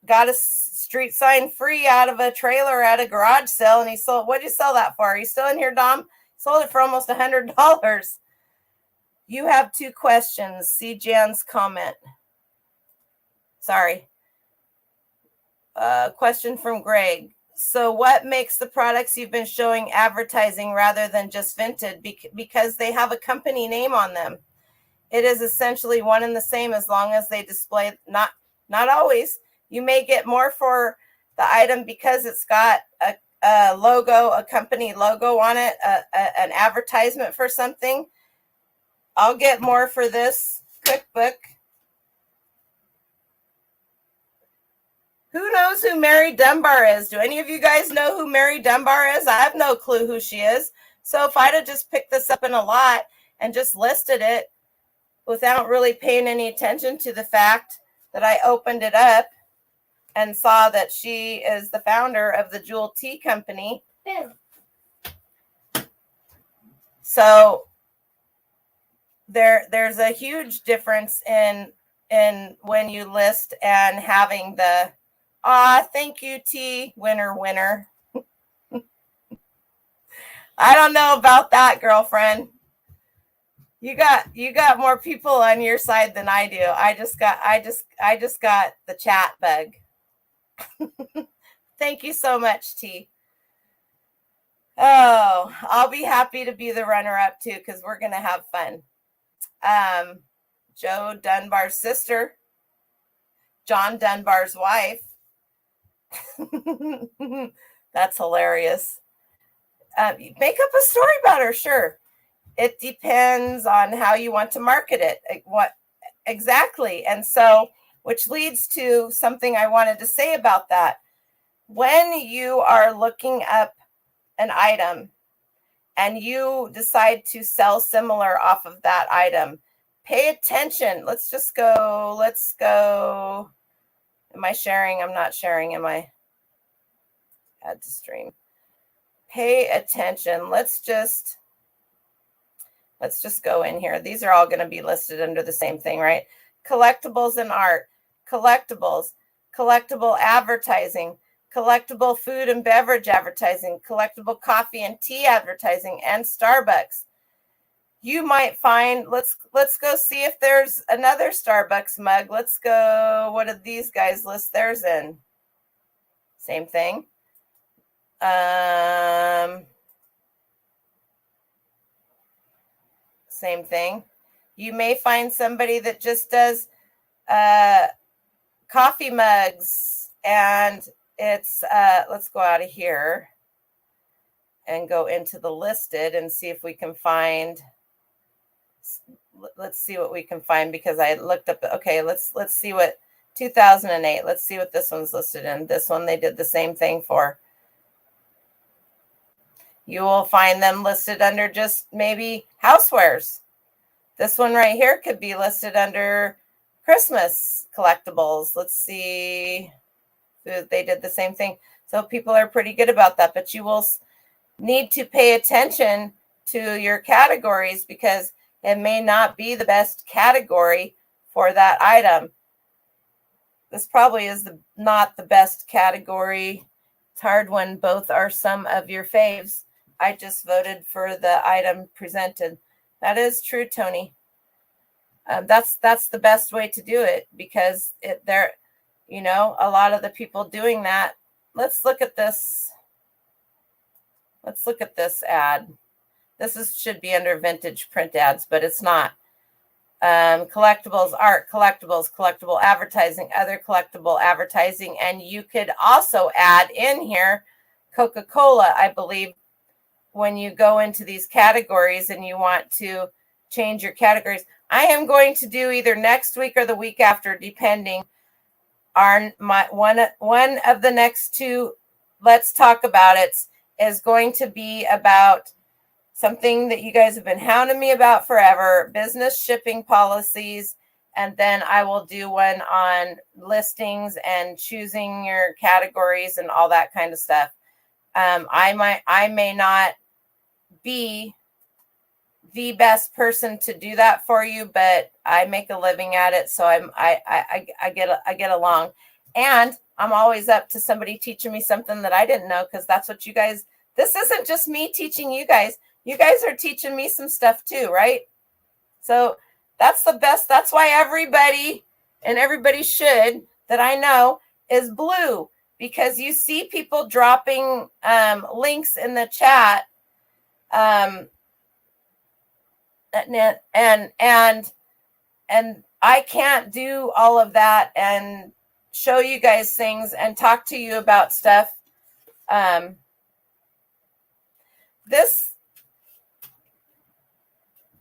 got a street sign free out of a trailer at a garage sale, and he sold. What'd you sell that for? Are you still in here, Dom? Sold it for almost $100. You have 2 questions. See Jan's comment. Sorry. Question from Greg. So what makes the products you've been showing advertising rather than just vintage? Because they have a company name on them. It is essentially one and the same as long as they display, not always. You may get more for the item because it's got a logo, a company logo on it, an advertisement for something. I'll get more for this cookbook. Who knows who Mary Dunbar is? Do any of you guys know who Mary Dunbar is? I have no clue who she is. So if I'd have just picked this up in a lot and just listed it without really paying any attention to the fact that I opened it up and saw that she is the founder of the Jewel Tea Company. Boom. So there's a huge difference in when you list and having the thank you, T, winner. I don't know about that, girlfriend. You got more people on your side than I do. I just got the chat bug. Thank you so much, T. Oh, I'll be happy to be the runner-up too, because we're gonna have fun. Joe Dunbar's sister, John Dunbar's wife. That's hilarious. Make up a story about her, sure. It depends on how you want to market it. What exactly? And so, which leads to something I wanted to say about that. When you are looking up an item and you decide to sell similar off of that item, pay attention. Let's go. Am I sharing? I'm not sharing. Am I? Add to stream. Pay attention. Let's just go in here. These are all going to be listed under the same thing, right? Collectibles and art, collectibles, collectible advertising, collectible food and beverage advertising, collectible coffee and tea advertising, and Starbucks. You might find, let's go see if there's another Starbucks mug. Let's go, what did these guys list theirs in? Same thing. Same thing. You may find somebody that just does coffee mugs, and it's let's go out of here and go into the listed and see if we can find. Let's see what we can find, because I looked up. Okay, let's see what 2008. Let's see what this one's listed in. This one they did the same thing for. You will find them listed under just maybe housewares. This one right here could be listed under Christmas collectibles. Let's see. They did the same thing. So people are pretty good about that, but you will need to pay attention to your categories, because it may not be the best category for that item. This probably is not the best category. It's hard when both are some of your faves. I just voted for the item presented. That is true, Tony. That's the best way to do it, because a lot of the people doing that. Let's look at this. Let's look at this ad. This should be under vintage print ads, but it's not. Collectibles, art, collectibles, collectible advertising, other collectible advertising. And you could also add in here Coca-Cola, I believe, when you go into these categories and you want to change your categories. I am going to do either next week or the week after, depending on one of the next two. Let's talk about it is going to be about something that you guys have been hounding me about forever, business shipping policies. And then I will do one on listings and choosing your categories and all that kind of stuff. I may not be the best person to do that for you, but I make a living at it, so I get along, and I'm always up to somebody teaching me something that I didn't know, because that's what you guys. This isn't just me teaching you guys. You guys are teaching me some stuff too, right? So that's the best. That's why everybody should that I know is blue, because you see people dropping links in the chat. And I can't do all of that and show you guys things and talk to you about stuff. This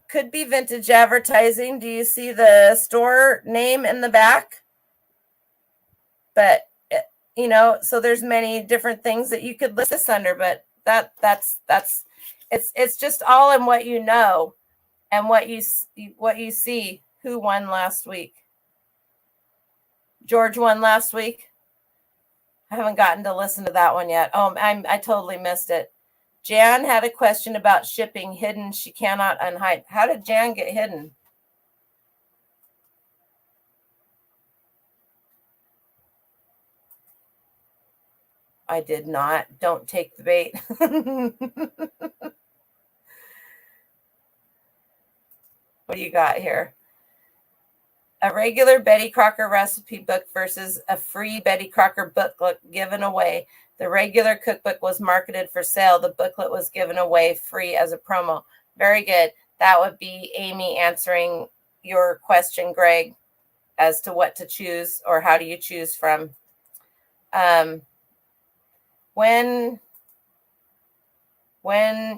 could be vintage advertising. Do you see the store name in the back? But so there's many different things that you could list this under, but it's just all in what you know and what you see. Who won last week? George won last week. I haven't gotten to listen to that one yet. Oh, I totally missed it. Jan had a question about shipping hidden. She cannot unhide. How did Jan get hidden? I did not. Don't take the bait. What do you got here? A regular Betty Crocker recipe book versus a free Betty Crocker booklet given away. The regular cookbook was marketed for sale. The booklet was given away free as a promo. Very good. That would be Amy answering your question, Greg, as to what to choose or how do you choose from. When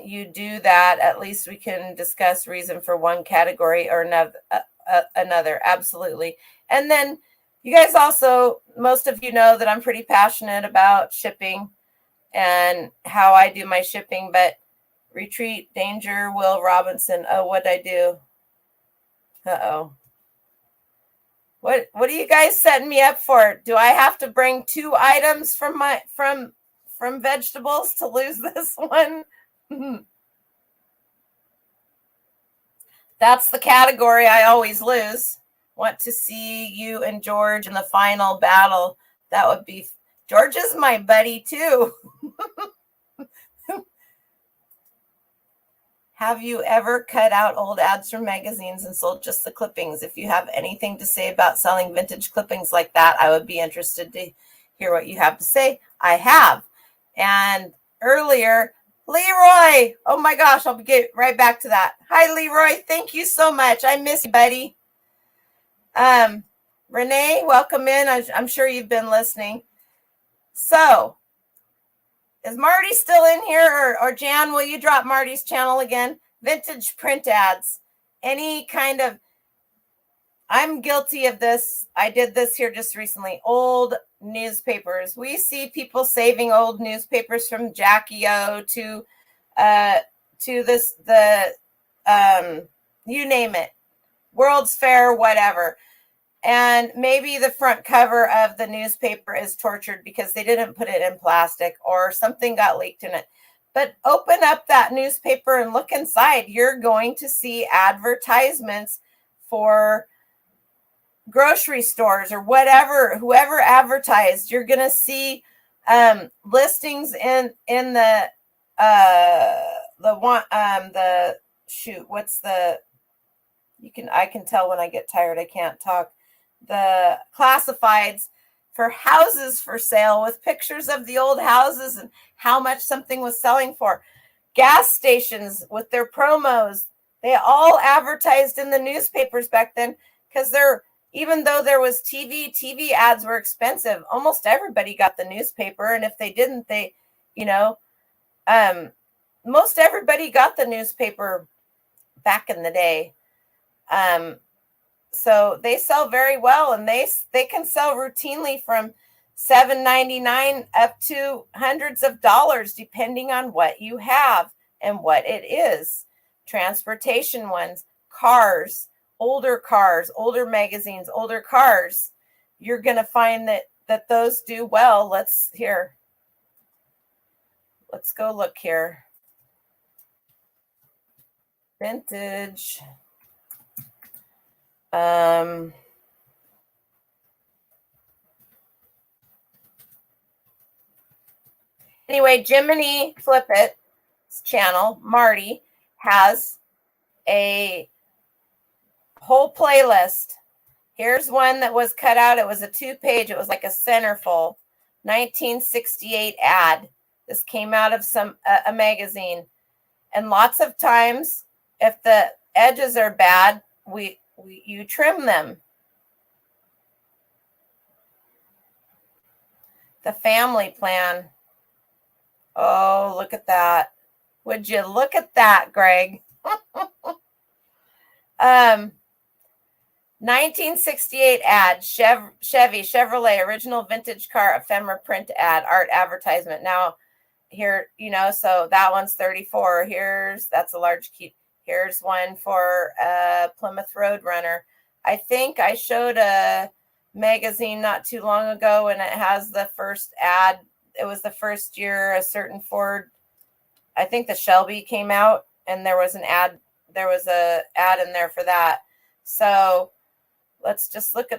you do that, at least we can discuss reason for one category or another. Absolutely. And then you guys also, most of you know that I'm pretty passionate about shipping and how I do my shipping, but retreat, danger, Will Robinson. Oh, what'd I do? Uh-oh. What are you guys setting me up for? Do I have to bring 2 items from vegetables to lose this one? That's the category I always lose. Want to see you and George in the final battle. That would be... George is my buddy too. Have you ever cut out old ads from magazines and sold just the clippings? If you have anything to say about selling vintage clippings like that, I would be interested to hear what you have to say, I have. And earlier, Leroy, oh my gosh, I'll get right back to that. Hi, Leroy. Thank you so much. I miss you, buddy. Renee, welcome in. I'm sure you've been listening. So, is Marty still in here? Or Jan, will you drop Marty's channel again? Vintage print ads. Any kind of, I'm guilty of this. I did this here just recently. Old newspapers. We see people saving old newspapers from Jackie O to this, you name it, World's Fair, whatever. And maybe the front cover of the newspaper is tortured because they didn't put it in plastic or something got leaked in it. But open up that newspaper and look inside. You're going to see advertisements for grocery stores or whatever, whoever advertised. You're going to see listings in the shoot. What's the? I can tell when I get tired. I can't talk. The classifieds for houses for sale with pictures of the old houses and how much something was selling for. Gas stations with their promos. They all advertised in the newspapers back then because even though there was TV ads were expensive. Almost everybody got the newspaper. And if they didn't, most everybody got the newspaper back in the day. So they sell very well, and they can sell routinely from $7.99 up to hundreds of dollars, depending on what you have and what it is. Transportation ones, cars, older magazines, older cars. You're going to find that those do well. Let's go look here. Vintage. Anyway, Jiminy Flip It's channel, Marty, has a whole playlist. Here's one that was cut out. It was a 2-page. It was like a centerfold. 1968 ad. This came out of a magazine. And lots of times, if the edges are bad, you trim them. The family plan. Oh, look at that. Would you look at that, Greg? 1968 ad, Chevrolet, original vintage car, ephemera print ad, art advertisement. Now, here, so that one's 34. That's a large key. Here's one for Plymouth Roadrunner. I think I showed a magazine not too long ago, and it has the first ad. It was the first year a certain Ford, I think the Shelby came out, and there was an ad. There was a ad in there for that. So let's look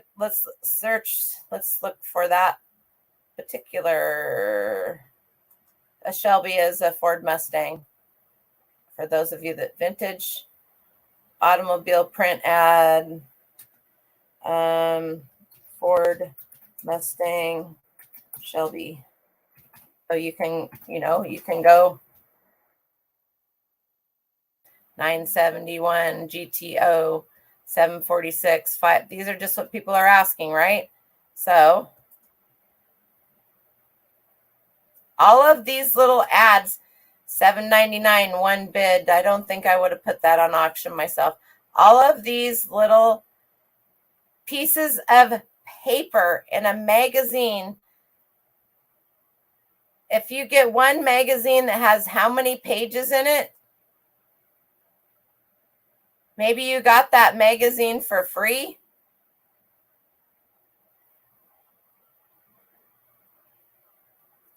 for that particular. A Shelby is a Ford Mustang. For those of you that vintage automobile print ad, Ford Mustang Shelby. So you can go 971 GTO 746 5. These are just what people are asking, right? So all of these little ads, $7.99, one bid. I don't think I would have put that on auction myself. All of these little pieces of paper in a magazine. If you get one magazine that has how many pages in it, maybe you got that magazine for free.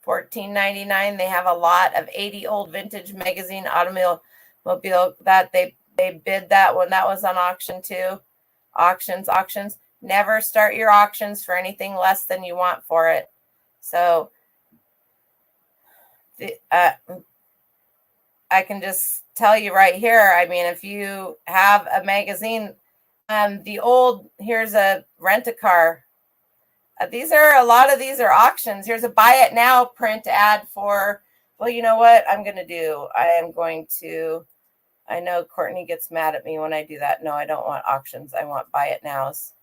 $14.99. They have a lot of 80 old vintage magazine automobile that they bid that one. That was on auction too. Auctions. Never start your auctions for anything less than you want for it. So I can just tell you right here. I mean, if you have a magazine, here's a rent-a-car. These are, a lot of these are auctions. Here's a buy it now print ad for, well, you know what I'm going to do? I know Courtney gets mad at me when I do that. No, I don't want auctions. I want buy it nows.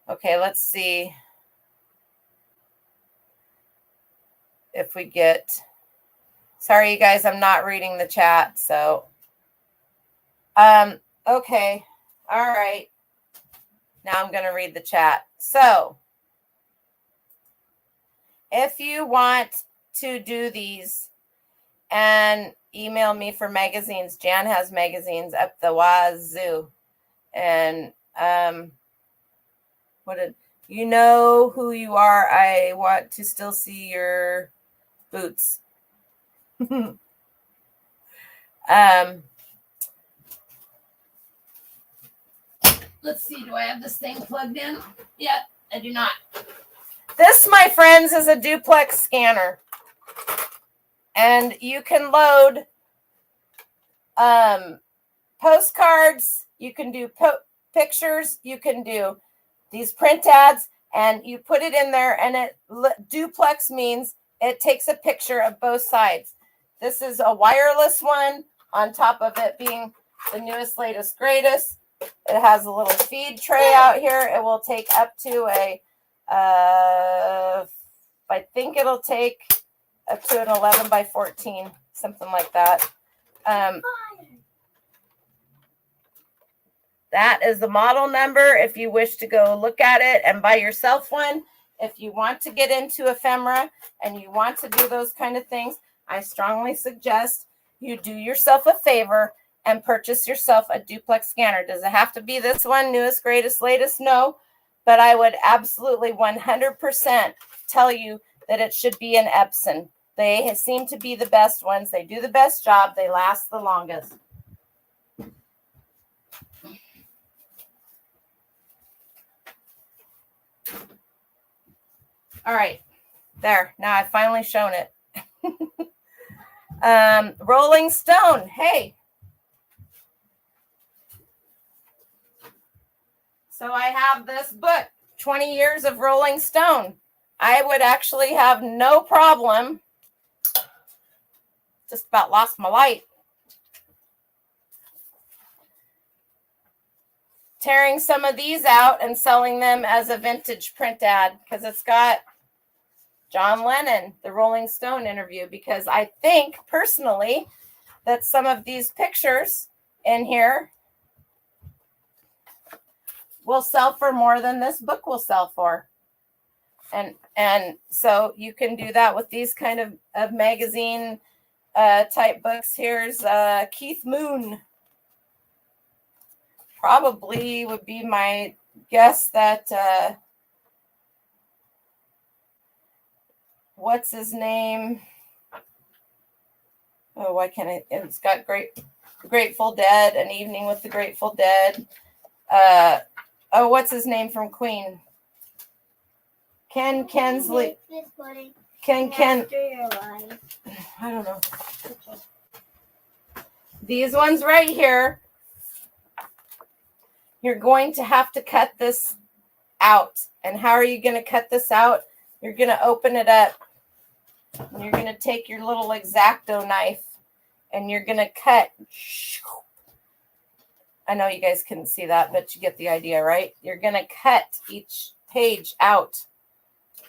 Okay, let's see if we get, sorry, you guys, I'm not reading the chat. So, okay. All right. Now I'm going to read the chat. So if you want to do these and email me for magazines, Jan has magazines up the wazoo. And what did you know who you are? I want to still see your boots. Let's see. Do I have this thing plugged in? Yeah, I do not. This, my friends, is a duplex scanner. And you can load postcards. You can do pictures. You can do these print ads. And you put it in there. And duplex means it takes a picture of both sides. This is a wireless one, on top of it being the newest, latest, greatest. It has a little feed tray out here. It will take up to I think it'll take up to an 11 by 14, something like that. That is the model number if you wish to go look at it and buy yourself one. If you want to get into ephemera and you want to do those kind of things, I strongly suggest you do yourself a favor and purchase yourself a duplex scanner. Does it have to be this one, newest, greatest, latest? No, but I would absolutely 100% tell you that it should be an Epson. They seem to be the best ones. They do the best job. They last the longest. All right, there. Now I've finally shown it. Rolling Stone. Hey. So I have this book, 20 Years of Rolling Stone. I would actually have no problem. Just about lost my light. Tearing some of these out and selling them as a vintage print ad because it's got John Lennon, the Rolling Stone interview, because I think personally that some of these pictures in here will sell for more than this book will sell for. And so you can do that with these kind of magazine type books. Here's Keith Moon. Probably would be my guess that what's his name? Oh, why can't I? It's got Grateful Dead, An Evening with the Grateful Dead. Oh, what's his name from Queen? Ken Kensley. Ken. I don't know. These ones right here. You're going to have to cut this out. And how are you going to cut this out? You're going to open it up. And you're going to take your little X-Acto knife. And you're going to cut. I know you guys couldn't see that, but you get the idea, right? You're going to cut each page out.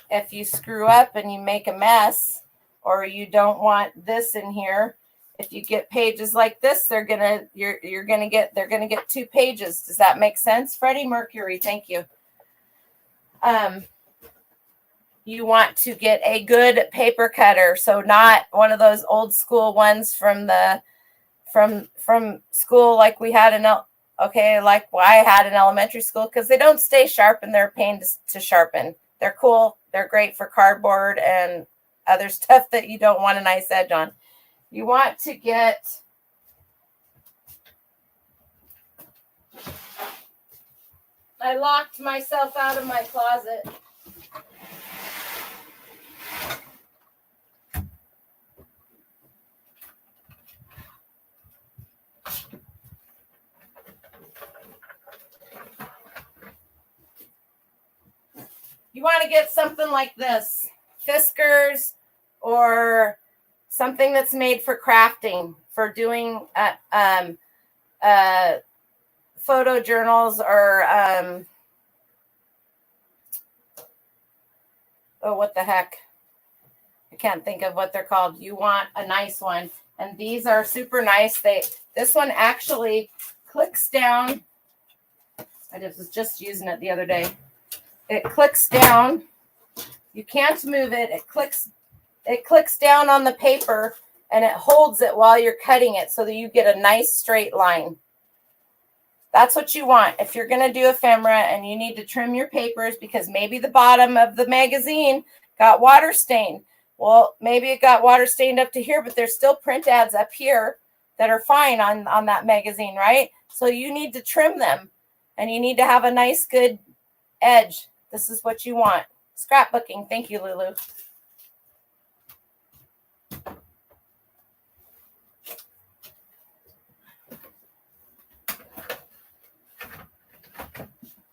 If you screw up and you make a mess, or you don't want this in here, if you get pages like this, they're gonna get 2 pages. Does that make sense? Freddie Mercury, thank you. You want to get a good paper cutter, so not one of those old school ones from school like we had like I had in elementary school, because they don't stay sharp and they're a pain to sharpen. They're cool. They're great for cardboard and other stuff that you don't want a nice edge on. You want to get I locked myself out of my closet. you want to get something like this, Fiskars, or something that's made for crafting, for doing photo journals, or oh, what the heck? I can't think of what they're called. You want a nice one. And these are super nice. This one actually clicks down. I was just using it the other day. It clicks down. You can't move it. It clicks down on the paper and it holds it while you're cutting it so that you get a nice straight line. That's what you want. If you're going to do ephemera and you need to trim your papers because maybe the bottom of the magazine got water stained. Well, maybe it got water stained up to here, but there's still print ads up here that are fine on that magazine, right? So you need to trim them and you need to have a nice, good edge. This is what you want. Scrapbooking. Thank you, Lulu.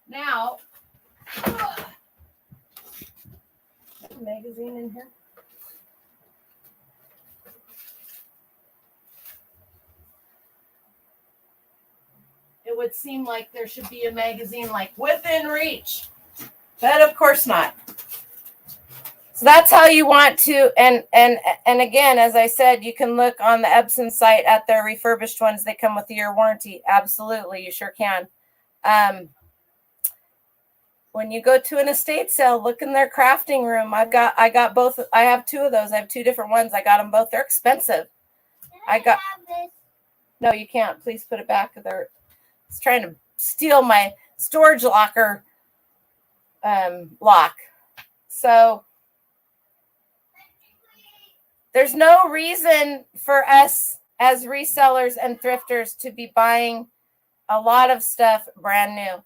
Now, magazine in here. It would seem like there should be a magazine like within reach, but of course not. So that's how you want to, and again, as I said, you can look on the Epson site at their refurbished ones. They come with a year warranty. Absolutely, you sure can. When you go to an estate sale, look in their crafting room. I got both. I have two of those. I have two different ones. I got them both. They're expensive. Can I have this? No, you can't. Please put it back. It's trying to steal my storage locker lock. So there's no reason for us as resellers and thrifters to be buying a lot of stuff brand new.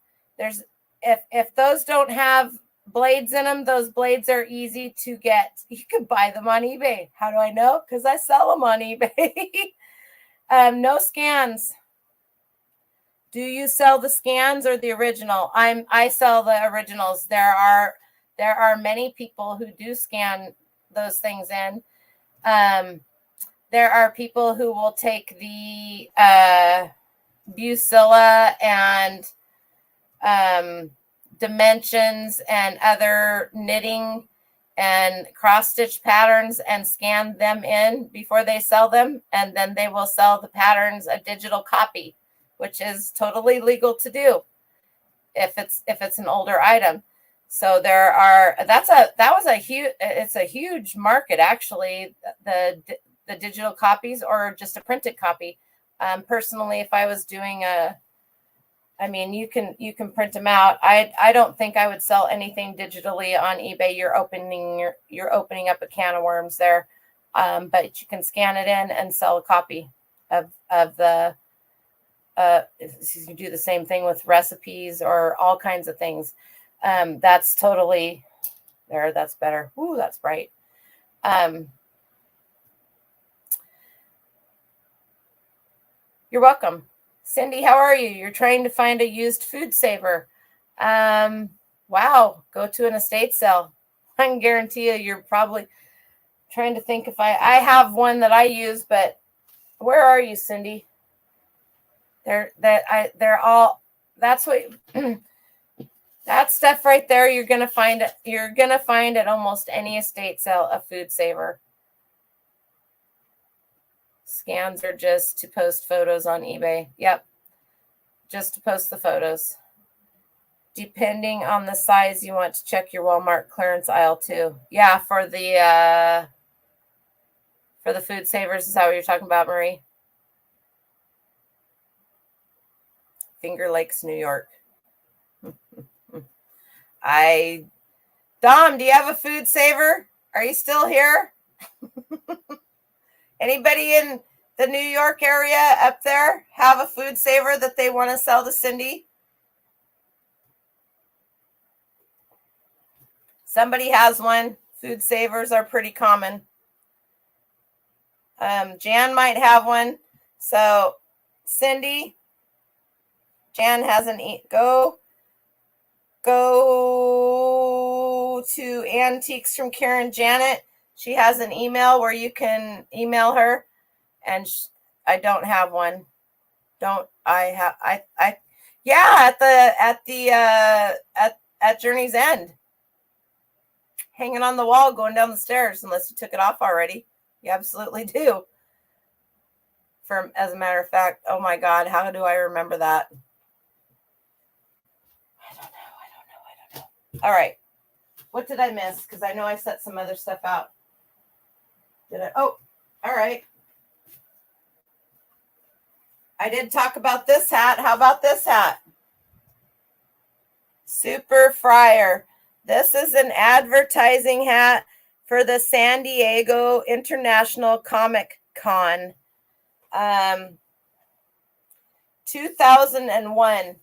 If those don't have blades in them, those blades are easy to get. You can buy them on eBay. How do I know? Because I sell them on eBay. No scans. Do you sell the scans or the original? I sell the originals. There are many people who do scan those things in. There are people who will take the Bucilla and dimensions and other knitting and cross stitch patterns and scan them in before they sell them, and then they will sell the patterns a digital copy, which is totally legal to do if it's an older item. So it's a huge market, actually, the digital copies or just a printed copy. Personally, if I was doing you can print them out. I don't think I would sell anything digitally on eBay. You're opening up a can of worms there. But you can scan it in and sell a copy of the. You do the same thing with recipes or all kinds of things. That's totally there. That's better. Ooh, that's bright. You're welcome. Cindy, how are you? You're trying to find a used food saver. Wow. Go to an estate sale. I can guarantee you're probably trying to think if I have one that I use, but where are you, Cindy? They're all, that's what, that stuff right there, you're going to find at almost any estate sale a food saver. Scans are just to post photos on eBay. Yep. Just to post the photos. Depending on the size, you want to check your Walmart clearance aisle too. Yeah, for the food savers, is that what you're talking about, Marie? Finger Lakes, New York. Dom, do you have a food saver? Are you still here? Anybody in the New York area up there have a food saver that they want to sell to Cindy? Somebody has one. Food savers are pretty common. Jan might have one. So, Cindy, Jan hasn't. Go go to Antiques from Karen Janet. She has an email where you can email her, and I don't have one. Don't I have I yeah, at Journey's End, hanging on the wall going down the stairs, unless you took it off already. You absolutely do. As a matter of fact, oh my God, how do I remember that? I don't know. All right. What did I miss? Because I know I set some other stuff out. Did I? Oh, all right. I did talk about this hat. How about this hat? Super Fryer. This is an advertising hat for the San Diego International Comic Con. 2001.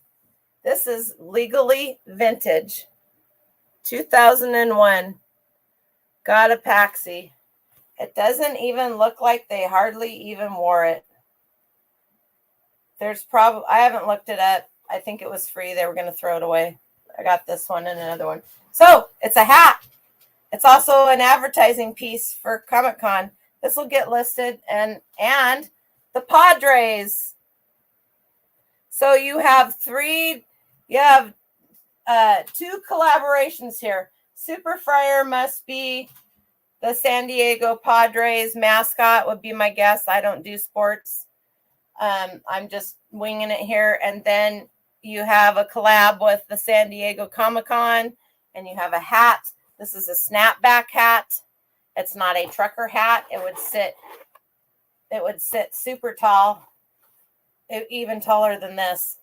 This is legally vintage. 2001. Got a Paxi. It doesn't even look like they hardly even wore it. There's probably, I haven't looked it up. I think it was free. They were going to throw it away. I got this one and another one. So it's a hat. It's also an advertising piece for Comic-Con. This will get listed, and the Padres. So you have two collaborations here. Super Fryer must be the San Diego Padres mascot, would be my guess. I don't do sports. I'm just winging it here. And then you have a collab with the San Diego Comic-Con, and you have a hat. This is a snapback hat. It's not a trucker hat. It would sit super tall, even taller than this.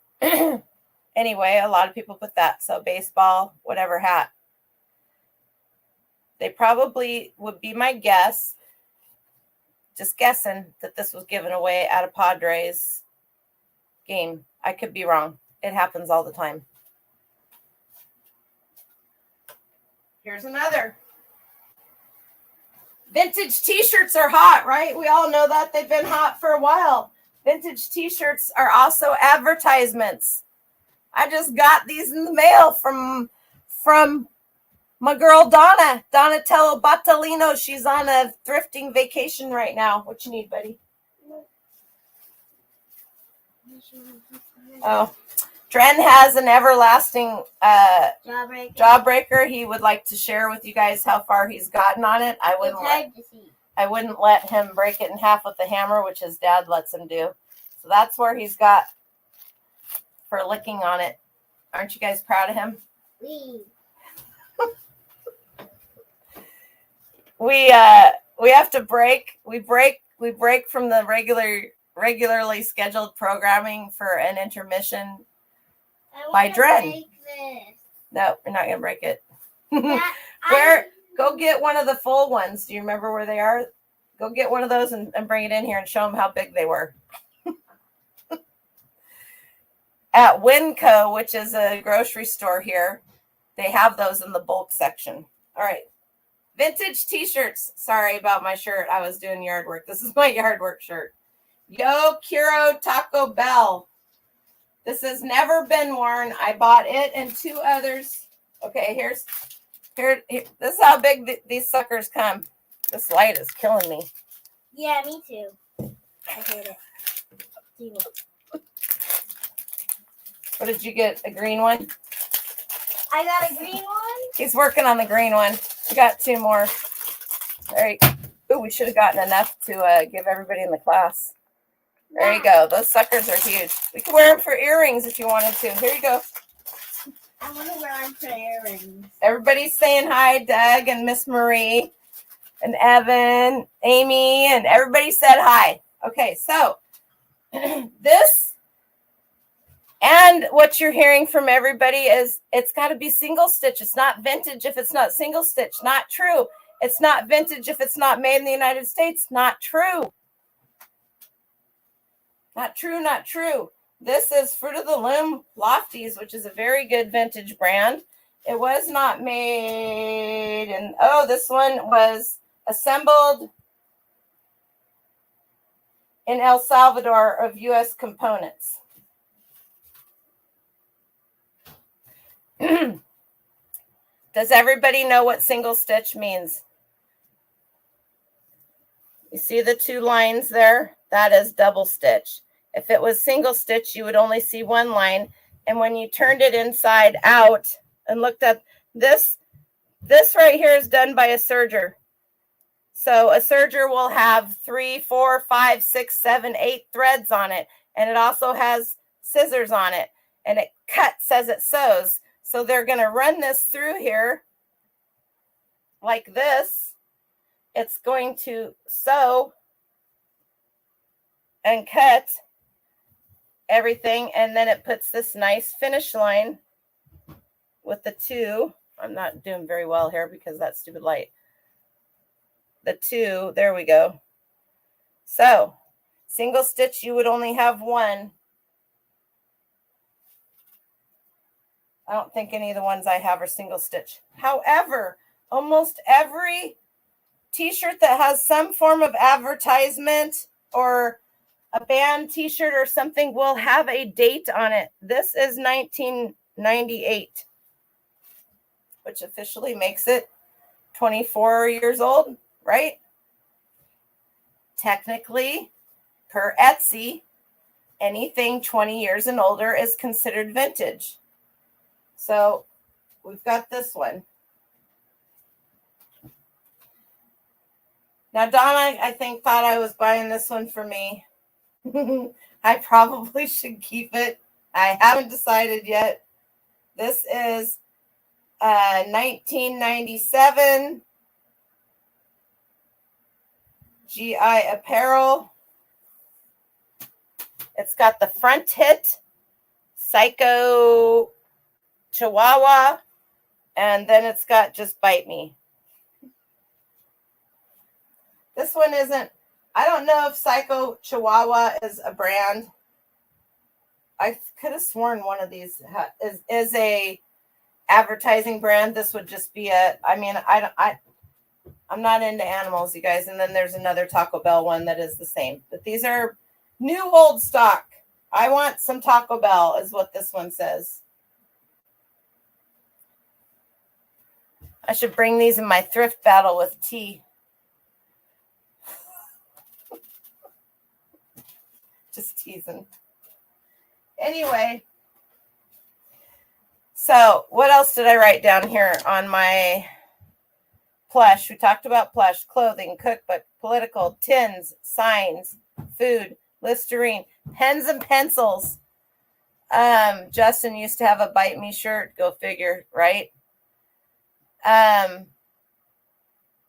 Anyway, a lot of people put that. So baseball, whatever hat. They probably would be my guess, just guessing, that this was given away at a Padres game. I could be wrong. It happens all the time. Here's another. Vintage t-shirts are hot, right? We all know that. They've been hot for a while. Vintage t-shirts are also advertisements. I just got these in the mail from my girl Donatello Battalino. She's on a thrifting vacation right now. What you need, buddy? Oh, Dren has an everlasting jawbreaker. He would like to share with you guys how far he's gotten on it. I wouldn't let him break it in half with the hammer, which his dad lets him do. So that's where he's got for licking on it. Aren't you guys proud of him? We have to break. We break from the regularly scheduled programming for an intermission by Dren. No, we're not gonna break it. Go get one of the full ones. Do you remember where they are? Go get one of those and bring it in here and show them how big they were. At Winco, which is a grocery store here, they have those in the bulk section. All right. Vintage t-shirts. Sorry about my shirt. I was doing yard work. This is my yard work shirt. Yo Quiero Taco Bell. This has never been worn. I bought it and two others. Okay, here. This is how big these suckers come. This light is killing me. Yeah, me too. I hate it. What did you get? A green one? I got a green one. He's working on the green one. We got two more. There you go. Ooh, we should have gotten enough to give everybody in the class. There you go. Those suckers are huge. We can wear them for earrings if you wanted to. Here you go. I want to wear them for earrings. Everybody's saying hi, Doug and Miss Marie and Evan, Amy, and everybody said hi. Okay, so this and what you're hearing from everybody is it's got to be single stitch. It's not vintage if it's not single stitch. Not true. It's not vintage if it's not made in the United States. Not true. Not true, not true. This is Fruit of the Loom Lofties, which is a very good vintage brand. It was not made, and this one was assembled in El Salvador of U.S. components. Does everybody know what single stitch means? You see the 2 lines there? That is double stitch. If it was single stitch, you would only see 1 line. And when you turned it inside out and looked at this right here is done by a serger. So a serger will have 3, 4, 5, 6, 7, 8 threads on it. And it also has scissors on it. And it cuts as it sews. So they're going to run this through here like this. It's going to sew and cut everything. And then it puts this nice finish line with the 2. I'm not doing very well here because that's stupid light. The 2, there we go. So single stitch, you would only have 1. I don't think any of the ones I have are single stitch. However, almost every t-shirt that has some form of advertisement or a band t-shirt or something will have a date on it. This is 1998, which officially makes it 24 years old, right? Technically, per Etsy, anything 20 years and older is considered vintage. So we've got this one. Now, Donna, I think, thought I was buying this one for me. I probably should keep it. I haven't decided yet. This is 1997 GI Apparel. It's got the front hit, Psycho Chihuahua, and then it's got Just Bite Me. This one isn't, I don't know if Psycho Chihuahua is a brand. I could have sworn one of these is a advertising brand. This would just be I'm not into animals, you guys. And then there's another Taco Bell one that is the same. But these are new old stock. I want some Taco Bell is what this one says. I should bring these in my thrift battle with tea. Just teasing. Anyway, so what else did I write down here on my Plush? We talked about Plush, clothing, cookbook, political, tins, signs, food, Listerine, pens and pencils. Justin used to have a Bite Me shirt. Go figure, right? I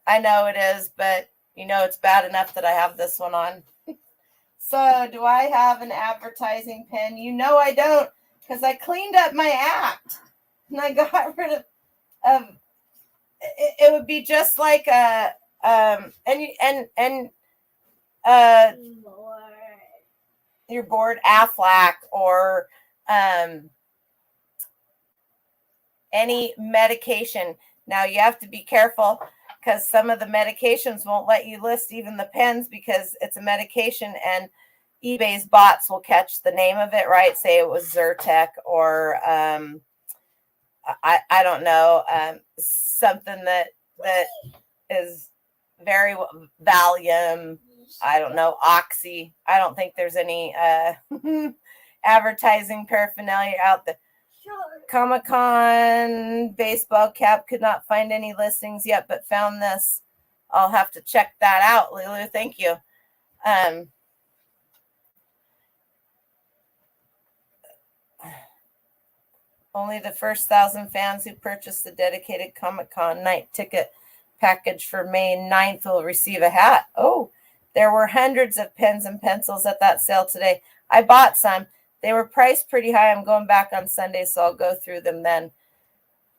know it is, but you know it's bad enough that I have this one on. So do I have an advertising pen? You know I don't, because I cleaned up my act and I got rid of it would be just like a your board Aflac or any medication. Now you have to be careful because some of the medications won't let you list even the pens because it's a medication and eBay's bots will catch the name of it, right? Say it was Zyrtec or I don't know, something that is very Valium. I don't know, Oxy. I don't think there's any advertising paraphernalia out there. Comic-Con baseball cap, could not find any listings yet, but found this. I'll have to check that out, Lulu. Thank you. Only the first 1,000 fans who purchased the dedicated Comic-Con night ticket package for May 9th will receive a hat. Oh, there were hundreds of pens and pencils at that sale today. I bought some. They were priced pretty high. I'm going back on Sunday, so I'll go through them then.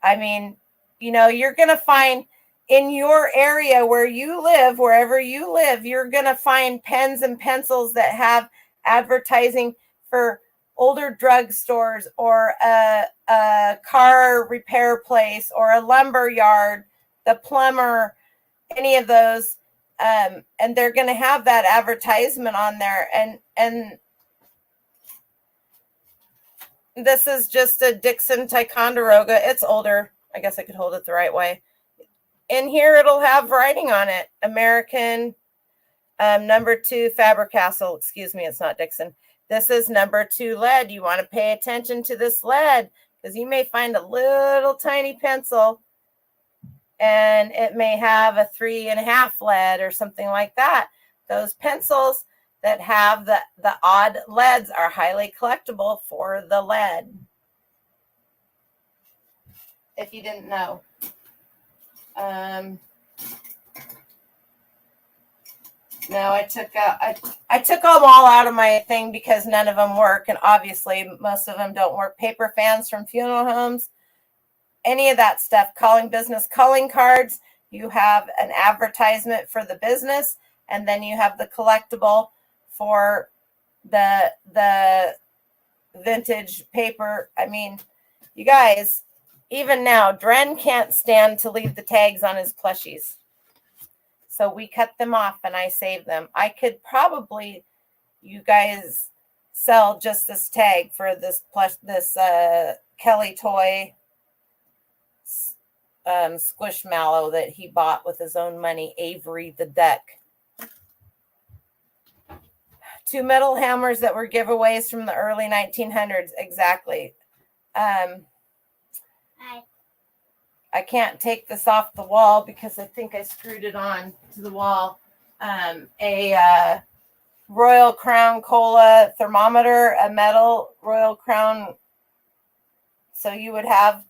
I mean, you know, you're going to find in your area where you live, wherever you live, you're going to find pens and pencils that have advertising for older drugstores or a car repair place or a lumber yard, the plumber, any of those. And they're going to have that advertisement on there. And this is just a Dixon Ticonderoga. It's older. I guess I could hold it the right way. In here, it'll have writing on it. American number 2 Faber-Castell. Excuse me, it's not Dixon. This is number 2 lead. You want to pay attention to this lead because you may find a little tiny pencil and it may have a 3.5 lead or something like that. Those pencils that have the odd leads are highly collectible for the lead. If you didn't know. No, I took them all out of my thing because none of them work, and obviously most of them don't work. Paper fans from funeral homes, any of that stuff. Calling business calling cards. You have an advertisement for the business, and then you have the collectible for the vintage paper. I mean, you guys, even now, Dren can't stand to leave the tags on his plushies. So we cut them off and I saved them. I could probably, you guys, sell just this tag for this plush, this Kelly toy squishmallow that he bought with his own money, Avery the Duck. 2 metal hammers that were giveaways from the early 1900s. Exactly. I can't take this off the wall because I think I screwed it on to the wall. A Royal Crown Cola thermometer, a metal Royal Crown. So you would have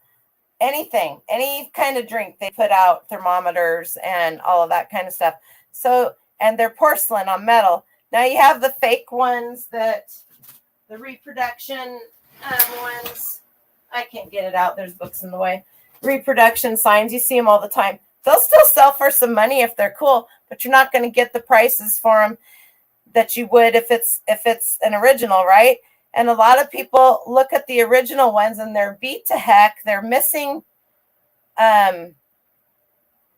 anything, any kind of drink. They put out thermometers and all of that kind of stuff. So, and they're porcelain on metal. Now you have the fake ones that the reproduction ones. I can't get it out. There's books in the way. Reproduction signs, you see them all the time. They'll still sell for some money if they're cool, but you're not going to get the prices for them that you would if it's an original, right? And a lot of people look at the original ones and they're beat to heck. They're missing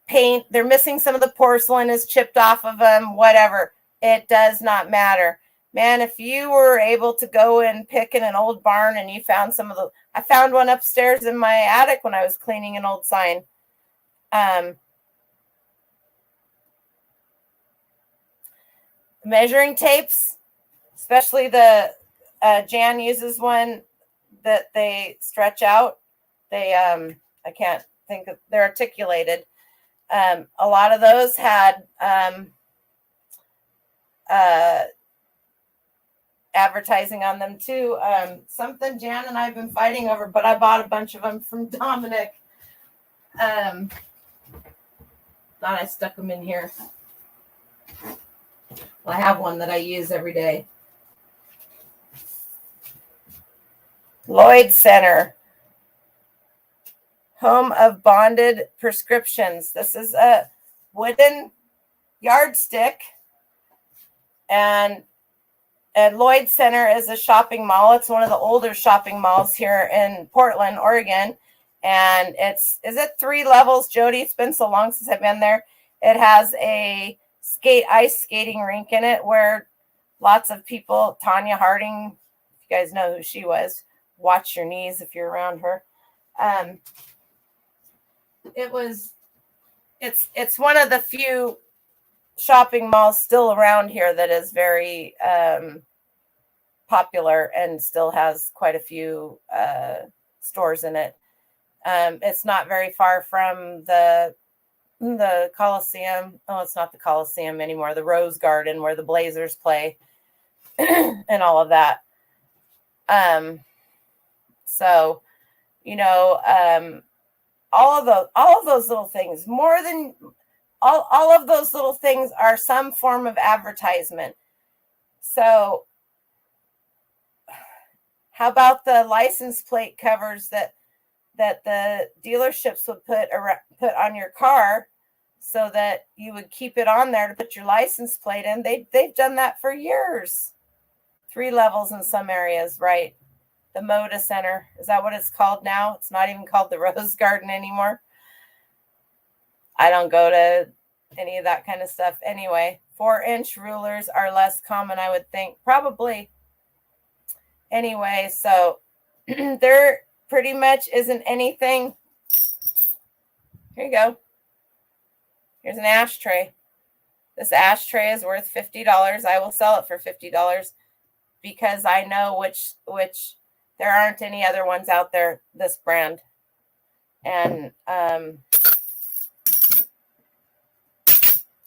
paint. They're missing some of the porcelain is chipped off of them, whatever. It does not matter. Man, if you were able to go and pick in an old barn and you found some of the, I found one upstairs in my attic when I was cleaning an old sign. Measuring tapes, especially the Jan uses one that they stretch out. They, I can't think of, they're articulated. A lot of those had advertising on them too. Something Jan and I've been fighting over, but I bought a bunch of them from Dominic. Thought I stuck them in here. Well, I have one that I use every day. Lloyd Center, home of bonded prescriptions. This is a wooden yardstick, and Lloyd Center is a shopping mall. It's one of the older shopping malls here in Portland, Oregon. And is it 3 levels, Jody? It's been so long since I've been there. It has a ice skating rink in it where lots of people, Tanya Harding, if you guys know who she was, watch your knees if you're around her. It's one of the few shopping malls still around here that is very popular and still has quite a few stores in it. It's not very far from the Coliseum. Oh, it's not the Coliseum anymore. The Rose Garden where the Blazers play and all of that. So, you know, all of those little things, more than all of those little things are some form of advertisement. So how about the license plate covers that the dealerships would put on your car so that you would keep it on there to put your license plate in? They've done that for years. 3 levels in some areas, right? The Moda Center. Is that what it's called now? It's not even called the Rose Garden anymore. I don't go to any of that kind of stuff anyway. 4-inch rulers are less common, I would think. Probably. Anyway, so there pretty much isn't anything Here you go. Here's an ashtray. This ashtray is worth $50. I will sell it for $50 because I know which there aren't any other ones out there this brand. And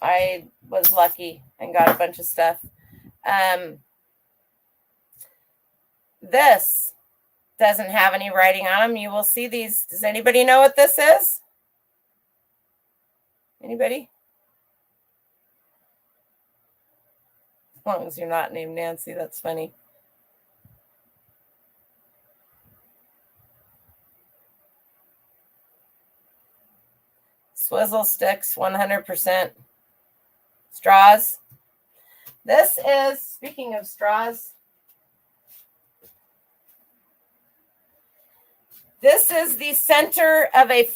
I was lucky and got a bunch of stuff. This doesn't have any writing on them. You will see these. Does anybody know what this is? Anybody? As long as you're not named Nancy, that's funny. Swizzle sticks, 100%. Straws. This is, speaking of straws, this is the center of a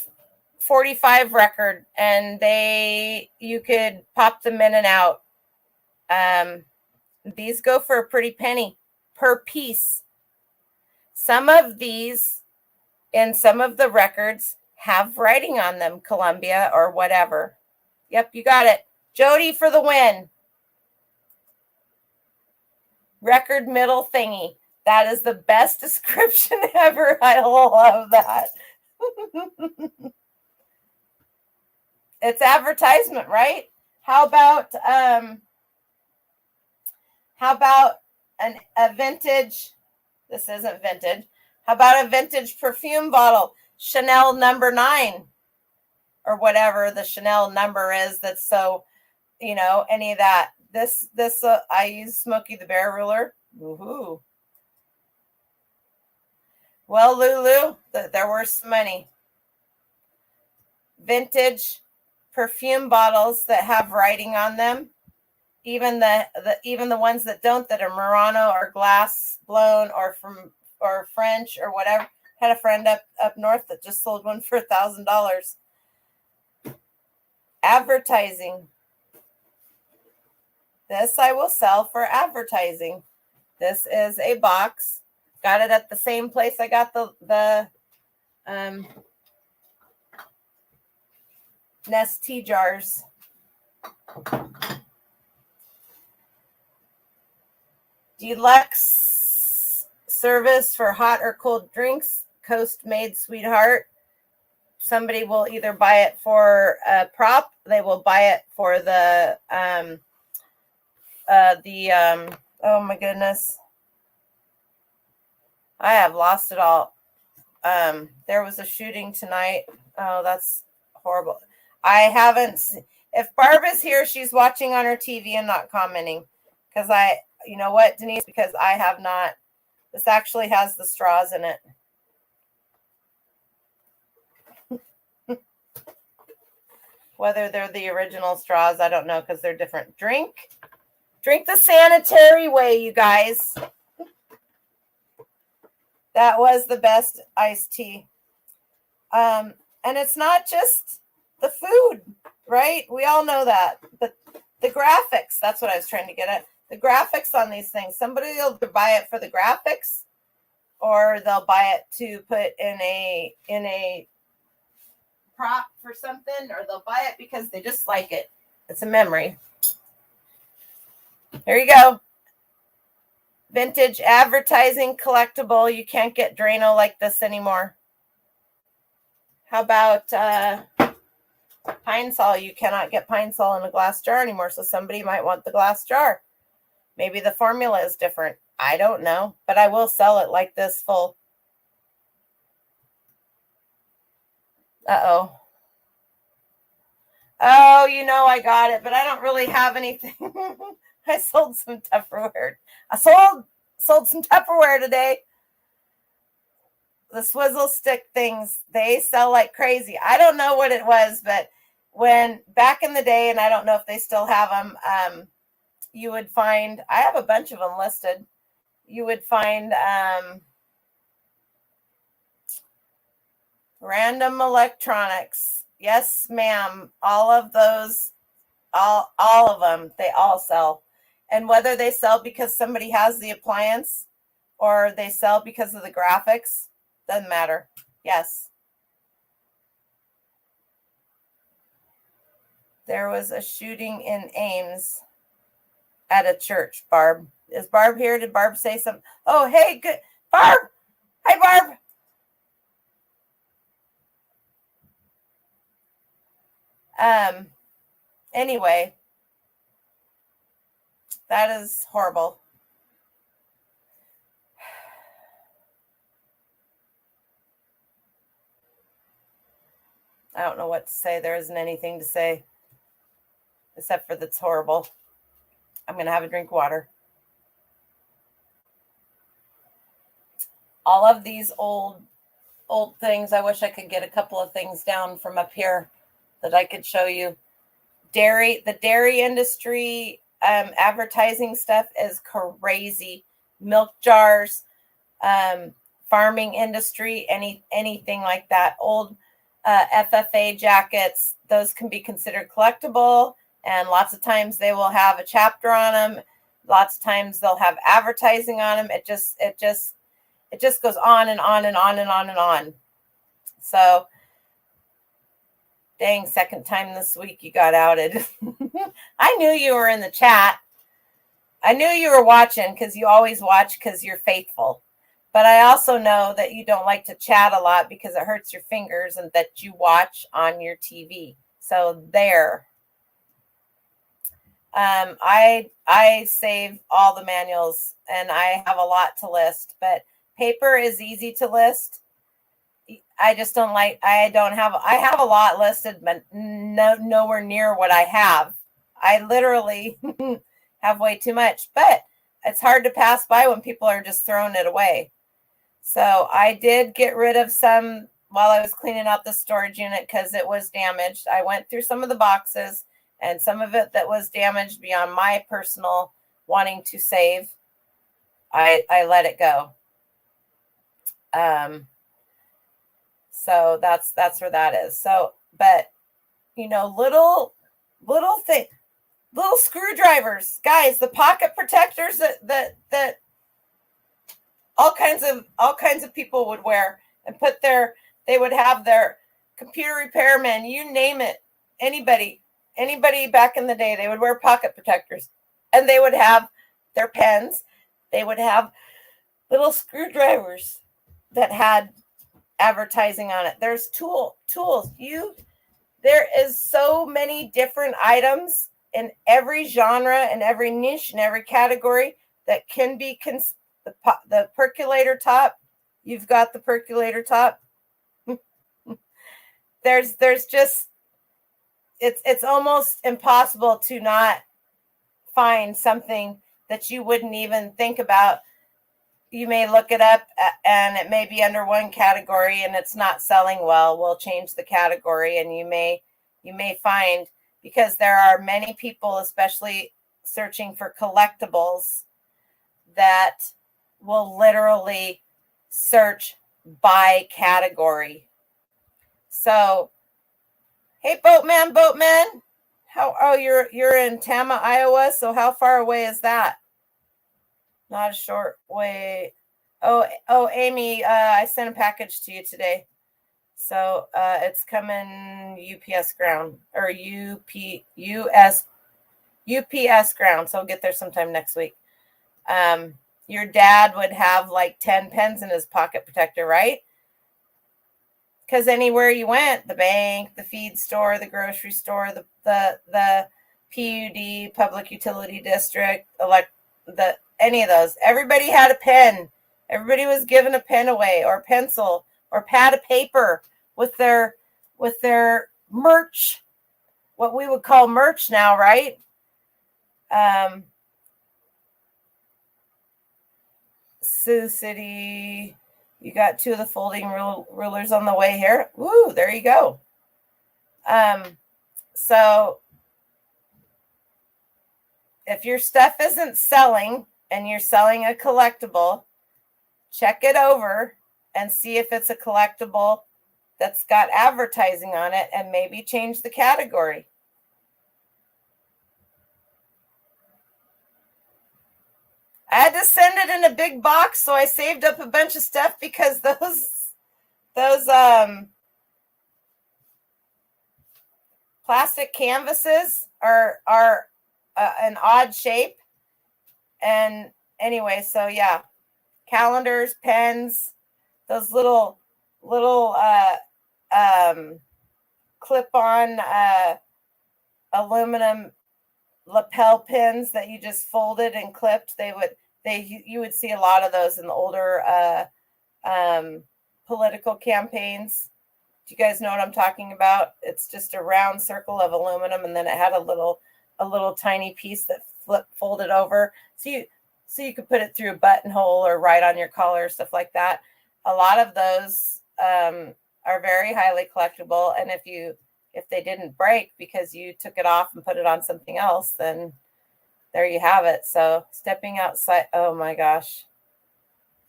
45 record, and you could pop them in and out. These go for a pretty penny per piece. Some of these in some of the records have writing on them, Columbia or whatever. Yep, you got it. Jody for the win. Record middle thingy. That is the best description ever. I love that. It's advertisement, right? How about a vintage? This isn't vintage. How about a vintage perfume bottle? Chanel number 9 or whatever the Chanel number is. That's so, any of that. This I use Smokey the Bear ruler. Woohoo. Well, Lulu, they're worth some money. Vintage perfume bottles that have writing on them. Even the ones that don't, that are Murano or glass blown or French or whatever. Had a friend up north that just sold one for $1,000. Advertising. This I will sell for advertising. This is a box. Got it at the same place I got the Nest tea jars. Deluxe service for hot or cold drinks. Coast Made Sweetheart. Somebody will either buy it for a prop. They will buy it for the oh my goodness. I have lost it all. There was a shooting tonight. Oh, that's horrible. I haven't. If Barb is here, she's watching on her TV and not commenting. Because you know what, Denise? Because I have not. This actually has the straws in it. Whether they're the original straws, I don't know, because they're different. Drink the sanitary way, you guys. That was the best iced tea. And it's not just the food, right? We all know that. But the graphics, that's what I was trying to get at. The graphics on these things. Somebody will buy it for the graphics, or they'll buy it to put in a prop for something, or they'll buy it because they just like it. It's a memory. Here you go. Vintage advertising collectible. You can't get Drano like this anymore. How about Pine Sol? You cannot get Pine Sol in a glass jar anymore, so somebody might want the glass jar. Maybe the formula is different. I don't know, but I will sell it like this full. Uh-oh. Oh, I got it, but I don't really have anything. I sold some Tupperware. I sold some Tupperware today. The swizzle stick things, they sell like crazy. I don't know what it was, but when back in the day, and I don't know if they still have them, you would find, I have a bunch of them listed. You would find random electronics. Yes, ma'am. All of those, all of them, they all sell. And whether they sell because somebody has the appliance or they sell because of the graphics, doesn't matter. Yes. There was a shooting in Ames at a church. Barb. Is Barb here? Did Barb say something? Oh, hey, good. Barb. Hi, Barb. Anyway, that is horrible. I don't know what to say. There isn't anything to say except for that's horrible. I'm going to have a drink of water. All of these old things. I wish I could get a couple of things down from up here that I could show you. The dairy industry, advertising stuff is crazy. Milk jars, farming industry, anything like that. Old FFA jackets, those can be considered collectible, and lots of times they will have a chapter on them. Lots of times they'll have advertising on them. It just goes on and on and on and on and on. So, dang, second time this week you got outed. I knew you were in the chat. I knew you were watching because you always watch because you're faithful. But I also know that you don't like to chat a lot because it hurts your fingers and that you watch on your TV. So there. I save all the manuals and I have a lot to list, but paper is easy to list. I just don't like, I have a lot listed, but nowhere near what I have. I literally have way too much, but it's hard to pass by when people are just throwing it away. So I did get rid of some while I was cleaning out the storage unit because it was damaged. I went through some of the boxes and some of it that was damaged beyond my personal wanting to save. I let it go. So that's where that is. So, but little screwdrivers, guys, the pocket protectors that all kinds of people would wear and they would have their computer repairmen, you name it, anybody back in the day, they would wear pocket protectors and they would have their pens. They would have little screwdrivers that had advertising on it. There's tools. There is so many different items in every genre and every niche and every category that can be the percolator top. You've got the percolator top. There's just it's almost impossible to not find something that you wouldn't even think about. You may look it up and it may be under one category and it's not selling well. We'll change the category and you may find, because there are many people, especially searching for collectibles, that will literally search by category. So, hey, Boatman, you're in Tama, Iowa. So how far away is that? Not a short way. Oh, Amy, I sent a package to you today. So it's coming UPS ground or UPS ground. So I'll get there sometime next week. Your dad would have like 10 pens in his pocket protector, right? Because anywhere you went, the bank, the feed store, the grocery store, the PUD, public utility district, any of those, everybody had a pen. Everybody was given a pen away or a pencil or pad of paper with their merch, what we would call merch now, right? Sioux City, you got two of the folding rulers on the way here. Woo, there you go. So if your stuff isn't selling and you're selling a collectible, check it over and see if it's a collectible that's got advertising on it and maybe change the category. I had to send it in a big box, so I saved up a bunch of stuff because those plastic canvases are an odd shape. And anyway, so yeah, calendars, pens, those little clip-on aluminum lapel pins that you just folded and clipped. You would see a lot of those in the older political campaigns. Do you guys know what I'm talking about? It's just a round circle of aluminum, and then it had a little tiny piece that folded over, so you could put it through a buttonhole or right on your collar, stuff like that. A lot of those are very highly collectible, and if they didn't break because you took it off and put it on something else, then there you have it. So stepping outside, oh my gosh,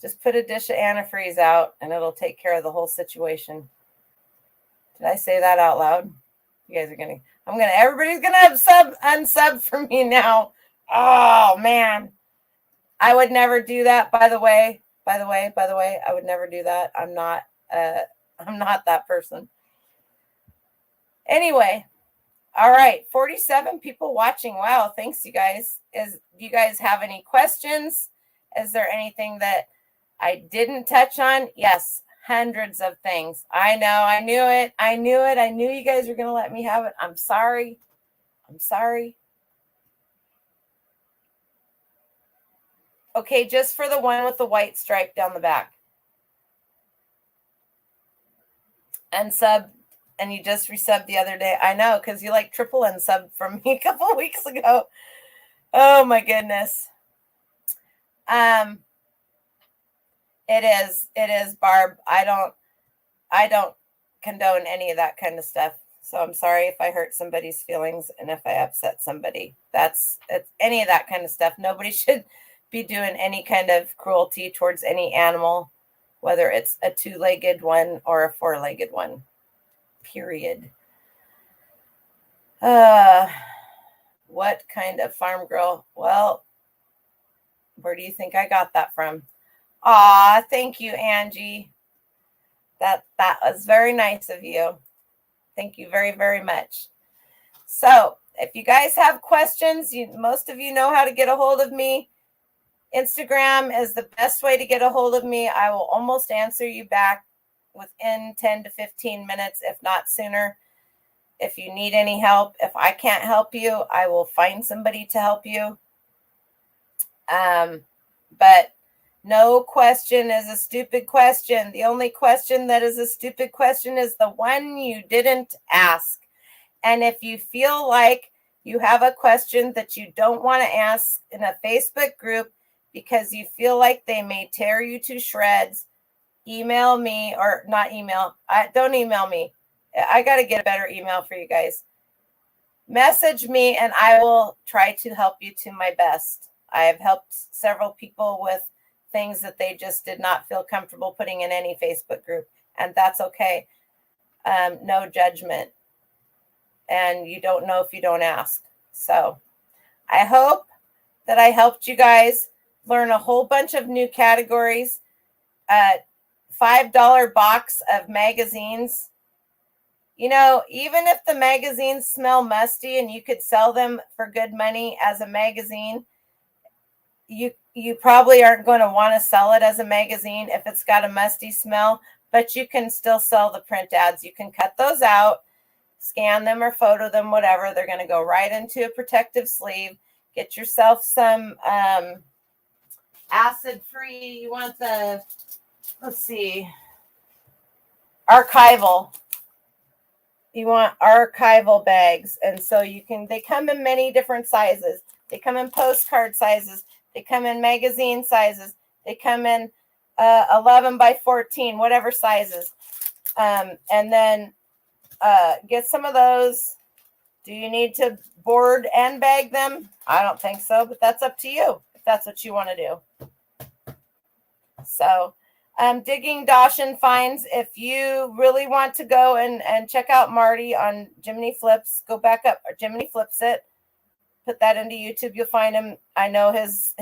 just put a dish of antifreeze out and it'll take care of the whole situation. Did I say that out loud? You guys are everybody's gonna unsub for me now. Oh man, I would never do that. By the way, I would never do that. I'm not that person. Anyway, all right, 47 people watching. Wow, thanks, you guys. Do you guys have any questions? Is there anything that I didn't touch on? Yes, hundreds of things. I know, I knew it. I knew you guys were going to let me have it. I'm sorry. Okay, just for the one with the white stripe down the back. Unsub. And you just resubbed the other day. I know, because you like triple unsub from me a couple of weeks ago. Oh my goodness. It is, Barb. I don't condone any of that kind of stuff. So I'm sorry if I hurt somebody's feelings and if I upset somebody. It's any of that kind of stuff. Nobody should be doing any kind of cruelty towards any animal, whether it's a 2-legged one or a 4-legged one. Period. What kind of farm girl? Well, where do you think I got that from? Aw, thank you, Angie. That was very nice of you. Thank you very, very much. So if you guys have questions, most of you know how to get a hold of me. Instagram is the best way to get a hold of me. I will almost answer you back within 10 to 15 minutes, if not sooner. If you need any help, if I can't help you, I will find somebody to help you. But no question is a stupid question. The only question that is a stupid question is the one you didn't ask. And if you feel like you have a question that you don't want to ask in a Facebook group because you feel like they may tear you to shreds, email me, or not email. Don't email me. I got to get a better email for you guys. Message me and I will try to help you to my best. I have helped several people with things that they just did not feel comfortable putting in any Facebook group, and that's okay. No judgment. And you don't know if you don't ask. So I hope that I helped you guys learn a whole bunch of new categories. $5 box of magazines. Even if the magazines smell musty and you could sell them for good money as a magazine, you probably aren't going to want to sell it as a magazine if it's got a musty smell, but you can still sell the print ads. You can cut those out, scan them or photo them, whatever. They're going to go right into a protective sleeve. Get yourself some acid-free. You want the, let's see, archival. You want archival bags. And so they come in many different sizes. They come in postcard sizes. They come in magazine sizes. They come in 11 by 14, whatever sizes. And then get some of those. Do you need to board and bag them? I don't think so, but that's up to you if that's what you want to do. So Digging Dawson Finds. If you really want to go and check out Marty on Jiminy Flips, go back up, or Jiminy Flips it. Put that into YouTube. You'll find him. I know his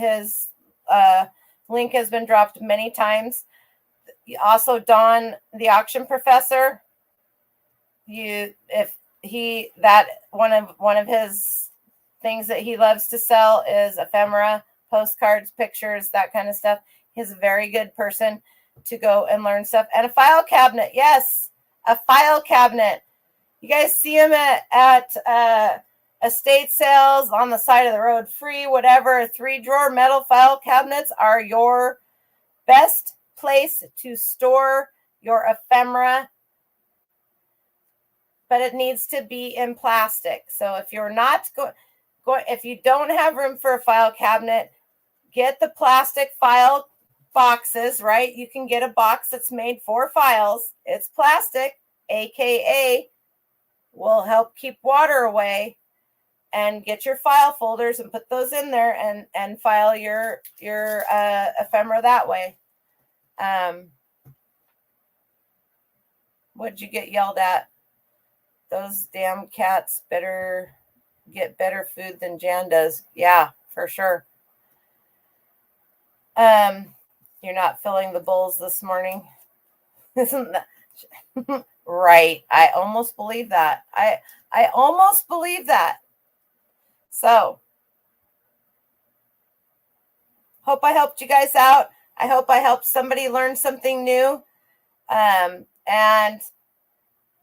link has been dropped many times. Also, Dawn, the auction professor. If that one of his things that he loves to sell is ephemera, postcards, pictures, that kind of stuff. He's a very good person to go and learn stuff. And a file cabinet. Yes, a file cabinet. You guys see them at estate sales on the side of the road, free, whatever. 3-drawer metal file cabinets are your best place to store your ephemera, but it needs to be in plastic. So if you're not if you don't have room for a file cabinet, get the plastic file boxes, right? You can get a box that's made for files. It's plastic, aka will help keep water away, and get your file folders and put those in there and file your ephemera that way. What'd you get yelled at? Those damn cats better get better food than Jan does. Yeah, for sure. You're not filling the bowls this morning. Isn't that right? I almost believe that. I almost believe that. So, hope I helped you guys out. I hope I helped somebody learn something new. And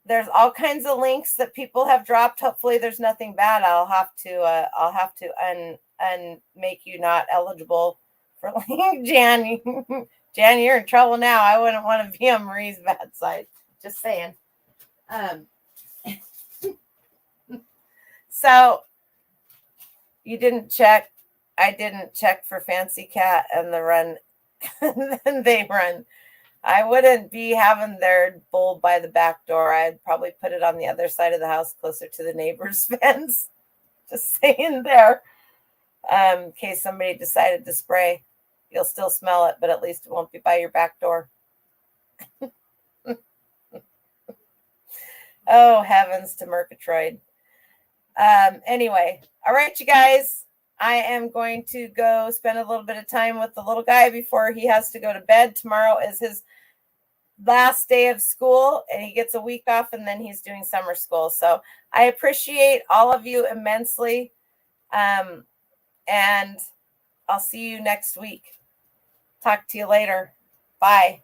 there's all kinds of links that people have dropped. Hopefully there's nothing bad. I'll have to make you not eligible for link. Jan, you're in trouble now. I wouldn't want to be on Marie's bad side. Just saying. So you didn't check. I didn't check for Fancy Cat and the run. And then they run. I wouldn't be having their bowl by the back door. I'd probably put it on the other side of the house, closer to the neighbor's fence. Just saying there. In case somebody decided to spray. You'll still smell it, but at least it won't be by your back door. Oh, heavens to Murgatroyd. Anyway, all right, you guys. I am going to go spend a little bit of time with the little guy before he has to go to bed. Tomorrow is his last day of school, and he gets a week off, and then he's doing summer school. So I appreciate all of you immensely. And I'll see you next week. Talk to you later. Bye.